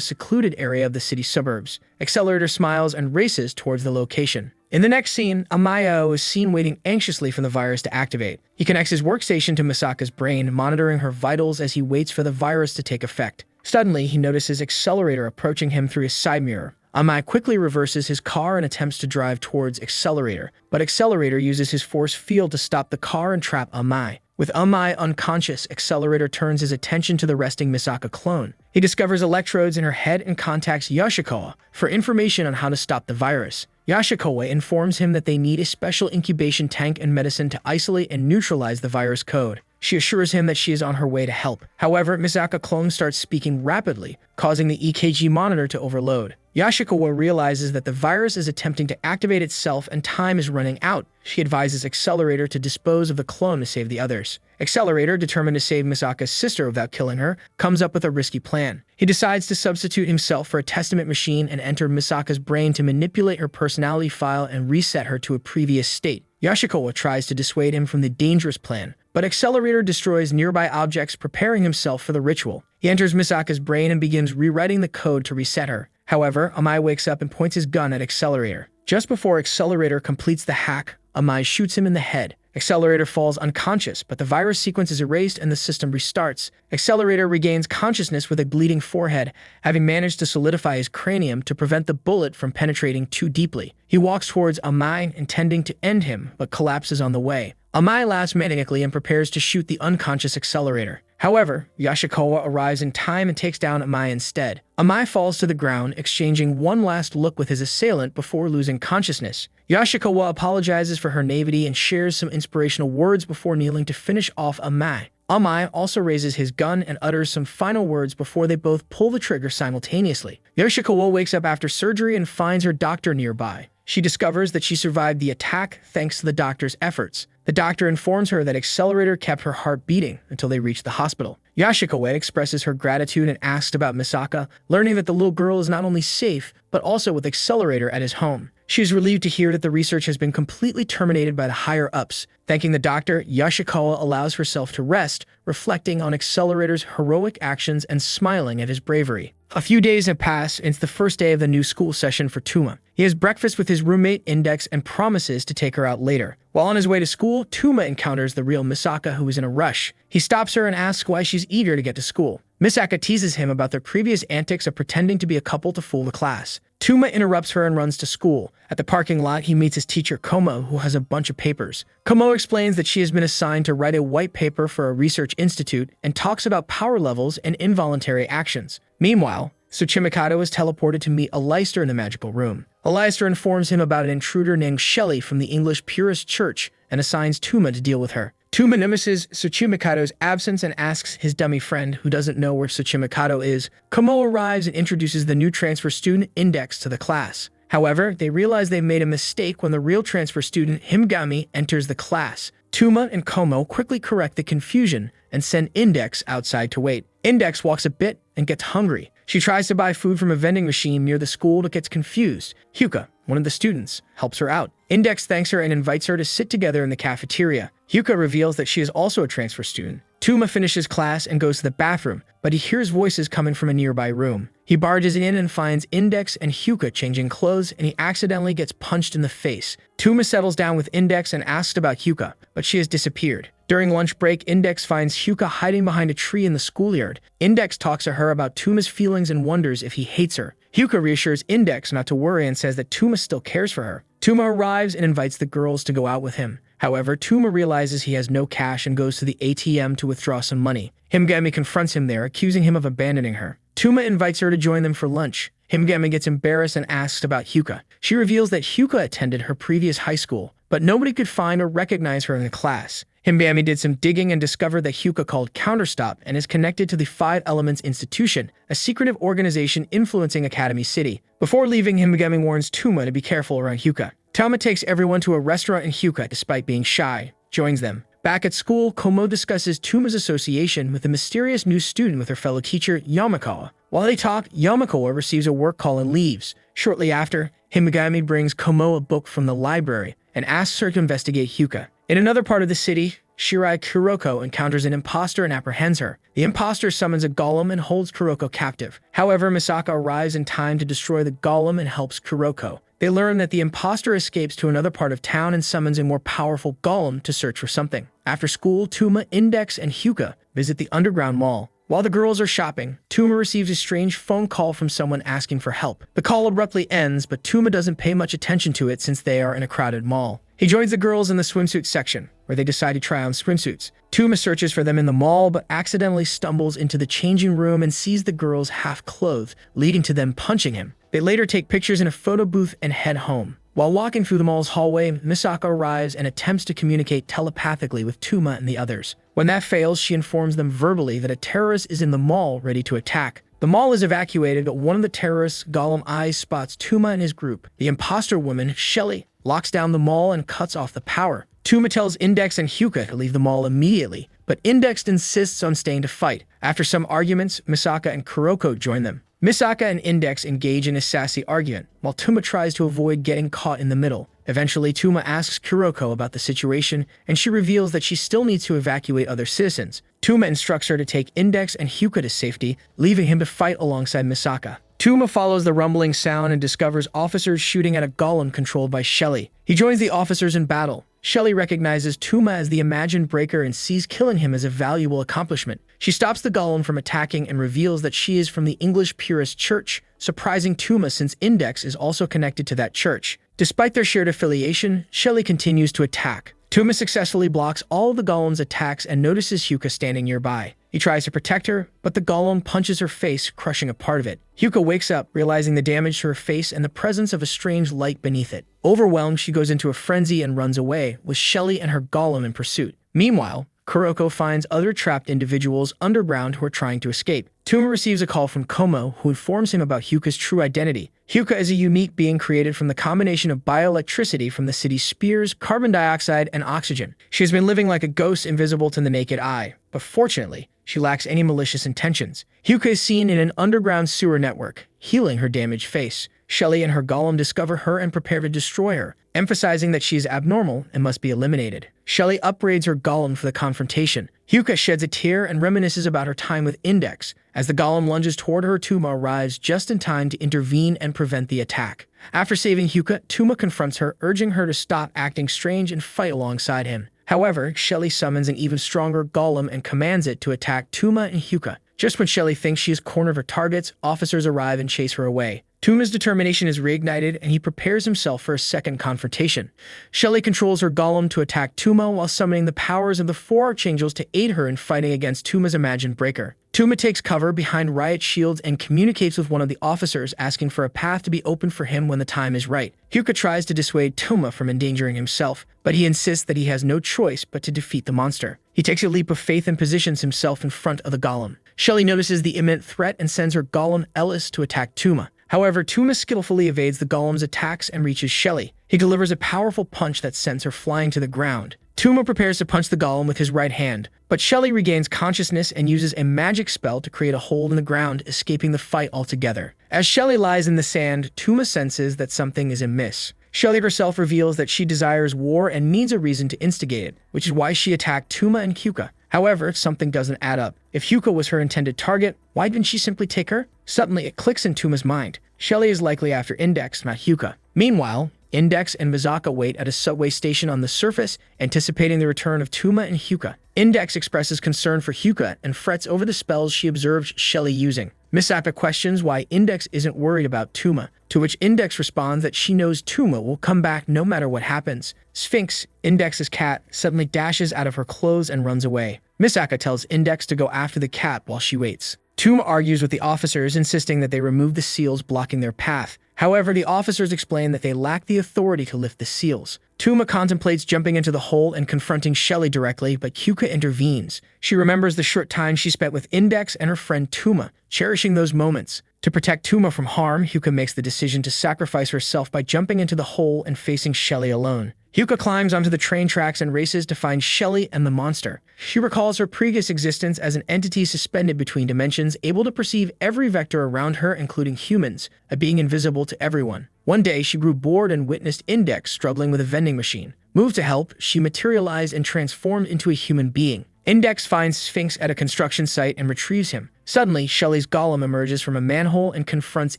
secluded area of the city suburbs. Accelerator smiles and races towards the location. In the next scene, Amai-O is seen waiting anxiously for the virus to activate. He connects his workstation to Misaka's brain, monitoring her vitals as he waits for the virus to take effect. Suddenly, he notices Accelerator approaching him through his side mirror. Amai quickly reverses his car and attempts to drive towards Accelerator, but Accelerator uses his force field to stop the car and trap Amai. With Amai unconscious, Accelerator turns his attention to the resting Misaka clone. He discovers electrodes in her head and contacts Yoshikawa for information on how to stop the virus. Yoshikawa informs him that they need a special incubation tank and medicine to isolate and neutralize the virus code. She assures him that she is on her way to help. However, Misaka clone starts speaking rapidly, causing the EKG monitor to overload. Yoshikawa realizes that the virus is attempting to activate itself and time is running out. She advises Accelerator to dispose of the clone to save the others. Accelerator, determined to save Misaka's sister without killing her, comes up with a risky plan. He decides to substitute himself for a testament machine and enter Misaka's brain to manipulate her personality file and reset her to a previous state. Yoshikawa tries to dissuade him from the dangerous plan, but Accelerator destroys nearby objects, preparing himself for the ritual. He enters Misaka's brain and begins rewriting the code to reset her. However, Amai wakes up and points his gun at Accelerator. Just before Accelerator completes the hack, Amai shoots him in the head. Accelerator falls unconscious, but the virus sequence is erased and the system restarts. Accelerator regains consciousness with a bleeding forehead, having managed to solidify his cranium to prevent the bullet from penetrating too deeply. He walks towards Amai, intending to end him, but collapses on the way. Amai laughs maniacally and prepares to shoot the unconscious Accelerator. However, Yoshikawa arrives in time and takes down Amai instead. Amai falls to the ground, exchanging one last look with his assailant before losing consciousness. Yoshikawa apologizes for her naivety and shares some inspirational words before kneeling to finish off Amai. Amai also raises his gun and utters some final words before they both pull the trigger simultaneously. Yoshikawa wakes up after surgery and finds her doctor nearby. She discovers that she survived the attack thanks to the doctor's efforts. The doctor informs her that Accelerator kept her heart beating until they reached the hospital. Yoshikawa expresses her gratitude and asks about Misaka, learning that the little girl is not only safe, but also with Accelerator at his home. She is relieved to hear that the research has been completely terminated by the higher-ups. Thanking the doctor, Yoshikawa allows herself to rest, reflecting on Accelerator's heroic actions and smiling at his bravery. A few days have passed, and it's the first day of the new school session for Tuma. He has breakfast with his roommate Index and promises to take her out later. While on his way to school, Tuma encounters the real Misaka, who is in a rush. He stops her and asks why she's eager to get to school. Misaka teases him about their previous antics of pretending to be a couple to fool the class. Tuma interrupts her and runs to school. At the parking lot, he meets his teacher Komo, who has a bunch of papers. Komo explains that she has been assigned to write a white paper for a research institute and talks about power levels and involuntary actions. Meanwhile, Tsuchimikado is teleported to meet Aleister in the magical room. Aleister informs him about an intruder named Shelley from the English Purist Church and assigns Tuma to deal with her. Tuma notices Tsuchimikado's absence and asks his dummy friend, who doesn't know where Tsuchimikado is. Komo arrives and introduces the new transfer student Index to the class. However, they realize they made a mistake when the real transfer student Himgami enters the class. Tuma and Komo quickly correct the confusion and send Index outside to wait. Index walks a bit and gets hungry. She tries to buy food from a vending machine near the school but gets confused. Hyuka, one of the students, helps her out. Index thanks her and invites her to sit together in the cafeteria. Hyuka reveals that she is also a transfer student. Tuma finishes class and goes to the bathroom, but he hears voices coming from a nearby room. He barges in and finds Index and Hyuka changing clothes, and he accidentally gets punched in the face. Tuma settles down with Index and asks about Hyuka, but she has disappeared. During lunch break, Index finds Hyuka hiding behind a tree in the schoolyard. Index talks to her about Tuma's feelings and wonders if he hates her. Hyuka reassures Index not to worry and says that Tuma still cares for her. Tuma arrives and invites the girls to go out with him. However, Tuma realizes he has no cash and goes to the ATM to withdraw some money. Himgami confronts him there, accusing him of abandoning her. Tuma invites her to join them for lunch. Himigami gets embarrassed and asks about Hyuka. She reveals that Hyuka attended her previous high school, but nobody could find or recognize her in the class. Himigami did some digging and discovered that Hyuka called Counterstop and is connected to the Five Elements Institution, a secretive organization influencing Academy City. Before leaving, Himigami warns Tuma to be careful around Hyuka. Tama takes everyone to a restaurant and Hyuka, despite being shy, joins them. Back at school, Komo discusses Tuma's association with a mysterious new student with her fellow teacher, Yamakawa. While they talk, Yamakawa receives a work call and leaves. Shortly after, Himigami brings Komo a book from the library and asks her to investigate Hyuka. In another part of the city, Shirai Kuroko encounters an imposter and apprehends her. The imposter summons a golem and holds Kuroko captive. However, Misaka arrives in time to destroy the golem and helps Kuroko. They learn that the imposter escapes to another part of town and summons a more powerful golem to search for something. After school, Tuma, Index, and Hyuka visit the underground mall. While the girls are shopping, Tuma receives a strange phone call from someone asking for help. The call abruptly ends, but Tuma doesn't pay much attention to it since they are in a crowded mall. He joins the girls in the swimsuit section, where they decide to try on swimsuits. Tuma searches for them in the mall, but accidentally stumbles into the changing room and sees the girls half-clothed, leading to them punching him. They later take pictures in a photo booth and head home. While walking through the mall's hallway, Misaka arrives and attempts to communicate telepathically with Tuma and the others. When that fails, she informs them verbally that a terrorist is in the mall ready to attack. The mall is evacuated, but one of the terrorists' golem eyes spots Tuma and his group. The imposter woman, Shelly, locks down the mall and cuts off the power. Tuma tells Index and Hyuka to leave the mall immediately, but Index insists on staying to fight. After some arguments, Misaka and Kuroko join them. Misaka and Index engage in a sassy argument, while Tuma tries to avoid getting caught in the middle. Eventually, Tuma asks Kuroko about the situation, and she reveals that she still needs to evacuate other citizens. Tuma instructs her to take Index and Hyuka to safety, leaving him to fight alongside Misaka. Tuma follows the rumbling sound and discovers officers shooting at a golem controlled by Shelly. He joins the officers in battle. Shelly recognizes Tuma as the imagined breaker and sees killing him as a valuable accomplishment. She stops the golem from attacking and reveals that she is from the English Purist Church, surprising Tuma since Index is also connected to that church. Despite their shared affiliation, Shelly continues to attack. Tuma successfully blocks all of the golem's attacks and notices Hyuka standing nearby. He tries to protect her, but the golem punches her face, crushing a part of it. Hyuka wakes up, realizing the damage to her face and the presence of a strange light beneath it. Overwhelmed, she goes into a frenzy and runs away, with Shelly and her golem in pursuit. Meanwhile, Kuroko finds other trapped individuals underground who are trying to escape. Tuma receives a call from Komo, who informs him about Hyuka's true identity. Hyuka is a unique being created from the combination of bioelectricity from the city's spears, carbon dioxide, and oxygen. She has been living like a ghost invisible to the naked eye, but fortunately, she lacks any malicious intentions. Hyuka is seen in an underground sewer network, healing her damaged face. Shelly and her golem discover her and prepare to destroy her, emphasizing that she is abnormal and must be eliminated. Shelly upgrades her golem for the confrontation. Hyuka sheds a tear and reminisces about her time with Index. As the golem lunges toward her, Tuma arrives just in time to intervene and prevent the attack. After saving Hyuka, Tuma confronts her, urging her to stop acting strange and fight alongside him. However, Shelly summons an even stronger golem and commands it to attack Tuma and Hyuka. Just when Shelly thinks she has cornered her targets, officers arrive and chase her away. Tuma's determination is reignited, and he prepares himself for a second confrontation. Shelly controls her golem to attack Tuma while summoning the powers of the four archangels to aid her in fighting against Tuma's imagined breaker. Tuma takes cover behind riot shields and communicates with one of the officers, asking for a path to be opened for him when the time is right. Hyuka tries to dissuade Tuma from endangering himself, but he insists that he has no choice but to defeat the monster. He takes a leap of faith and positions himself in front of the golem. Shelly notices the imminent threat and sends her golem Ellis to attack Tuma. However, Tuma skillfully evades the golem's attacks and reaches Shelly. He delivers a powerful punch that sends her flying to the ground. Tuma prepares to punch the golem with his right hand, but Shelly regains consciousness and uses a magic spell to create a hole in the ground, escaping the fight altogether. As Shelly lies in the sand, Tuma senses that something is amiss. Shelly herself reveals that she desires war and needs a reason to instigate it, which is why she attacked Tuma and Hyuka. However, something doesn't add up. If Hyuka was her intended target, why didn't she simply take her? Suddenly, it clicks in Tuma's mind. Shelly is likely after Index, not Hyuka. Meanwhile, Index and Misaka wait at a subway station on the surface, anticipating the return of Tuma and Hyuka. Index expresses concern for Hyuka and frets over the spells she observed Shelly using. Misaka questions why Index isn't worried about Tuma, to which Index responds that she knows Tuma will come back no matter what happens. Sphinx, Index's cat, suddenly dashes out of her clothes and runs away. Misaka tells Index to go after the cat while she waits. Tuma argues with the officers, insisting that they remove the seals blocking their path. However, the officers explain that they lack the authority to lift the seals. Tuma contemplates jumping into the hole and confronting Shelly directly, but Hyuka intervenes. She remembers the short time she spent with Index and her friend Tuma, cherishing those moments. To protect Tuma from harm, Hyuka makes the decision to sacrifice herself by jumping into the hole and facing Shelly alone. Hyuka climbs onto the train tracks and races to find Shelly and the monster. She recalls her previous existence as an entity suspended between dimensions, able to perceive every vector around her, including humans, a being invisible to everyone. One day, she grew bored and witnessed Index struggling with a vending machine. Moved to help, she materialized and transformed into a human being. Index finds Sphinx at a construction site and retrieves him. Suddenly, Shelly's golem emerges from a manhole and confronts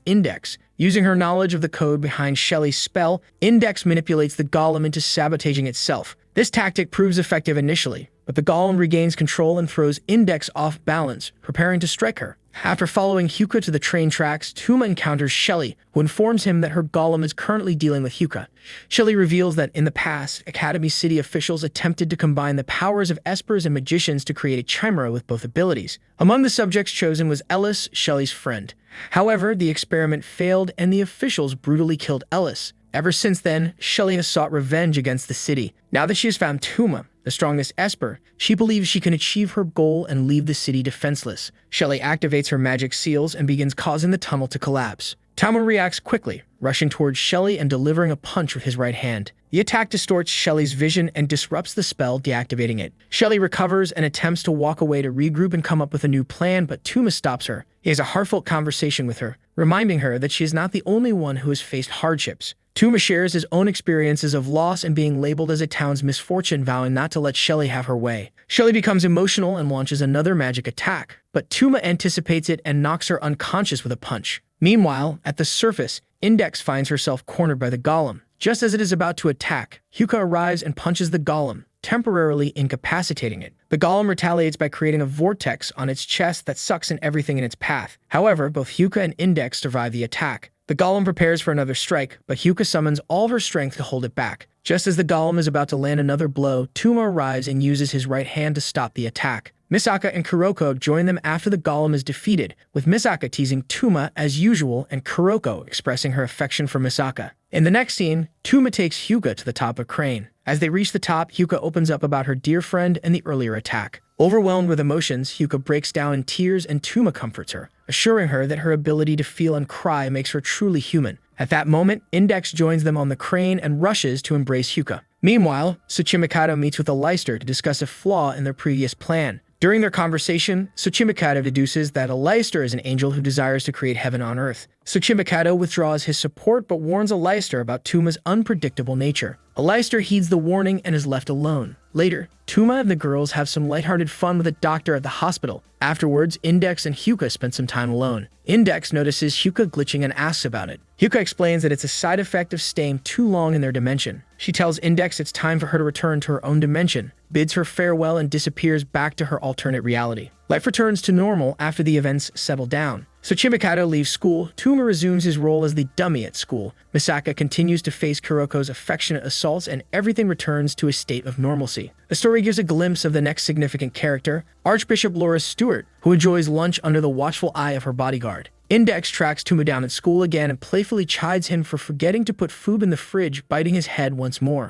Index. Using her knowledge of the code behind Shelly's spell, Index manipulates the golem into sabotaging itself. This tactic proves effective initially, but the golem regains control and throws Index off balance, preparing to strike her. After following Hyuka to the train tracks, Tuma encounters Shelly, who informs him that her golem is currently dealing with Hyuka. Shelly reveals that in the past, Academy City officials attempted to combine the powers of espers and magicians to create a chimera with both abilities. Among the subjects chosen was Ellis, Shelly's friend. However, the experiment failed and the officials brutally killed Ellis. Ever since then, Shelly has sought revenge against the city. Now that she has found Tuma, the strongest esper, she believes she can achieve her goal and leave the city defenseless. Shelly activates her magic seals and begins causing the tunnel to collapse. Tama reacts quickly, rushing towards Shelly and delivering a punch with his right hand. The attack distorts Shelly's vision and disrupts the spell, deactivating it. Shelly recovers and attempts to walk away to regroup and come up with a new plan, but Tuma stops her. He has a heartfelt conversation with her, reminding her that she is not the only one who has faced hardships. Tuma shares his own experiences of loss and being labeled as a town's misfortune, vowing not to let Shelly have her way. Shelly becomes emotional and launches another magic attack, but Tuma anticipates it and knocks her unconscious with a punch. Meanwhile, at the surface, Index finds herself cornered by the golem. Just as it is about to attack, Hyuka arrives and punches the golem, temporarily incapacitating it. The golem retaliates by creating a vortex on its chest that sucks in everything in its path. However, both Hyuka and Index survive the attack. The golem prepares for another strike, but Hyuka summons all her strength to hold it back. Just as the golem is about to land another blow, Tuma arrives and uses his right hand to stop the attack. Misaka and Kuroko join them after the golem is defeated, with Misaka teasing Tuma as usual and Kuroko expressing her affection for Misaka. In the next scene, Tuma takes Hyuka to the top of a crane. As they reach the top, Hyuka opens up about her dear friend and the earlier attack. Overwhelmed with emotions, Hyuka breaks down in tears and Tuma comforts her, assuring her that her ability to feel and cry makes her truly human. At that moment, Index joins them on the crane and rushes to embrace Hyuka. Meanwhile, Tsuchimikado meets with a Leister to discuss a flaw in their previous plan. During their conversation, Tsuchimikado deduces that a Leister is an angel who desires to create heaven on earth. Tsuchimikado withdraws his support but warns a Leister about Tuma's unpredictable nature. A Leister heeds the warning and is left alone. Later, Tuma and the girls have some lighthearted fun with a doctor at the hospital. Afterwards, Index and Hyuka spend some time alone. Index notices Hyuka glitching and asks about it. Hyuka explains that it's a side effect of staying too long in their dimension. She tells Index it's time for her to return to her own dimension, bids her farewell and disappears back to her alternate reality. Life returns to normal after the events settle down. Tsuchimikado leaves school, Tuma resumes his role as the dummy at school. Misaka continues to face Kuroko's affectionate assaults and everything returns to a state of normalcy. The story gives a glimpse of the next significant character, Archbishop Laura Stewart, who enjoys lunch under the watchful eye of her bodyguard. Index tracks Tuma down at school again and playfully chides him for forgetting to put food in the fridge, biting his head once more.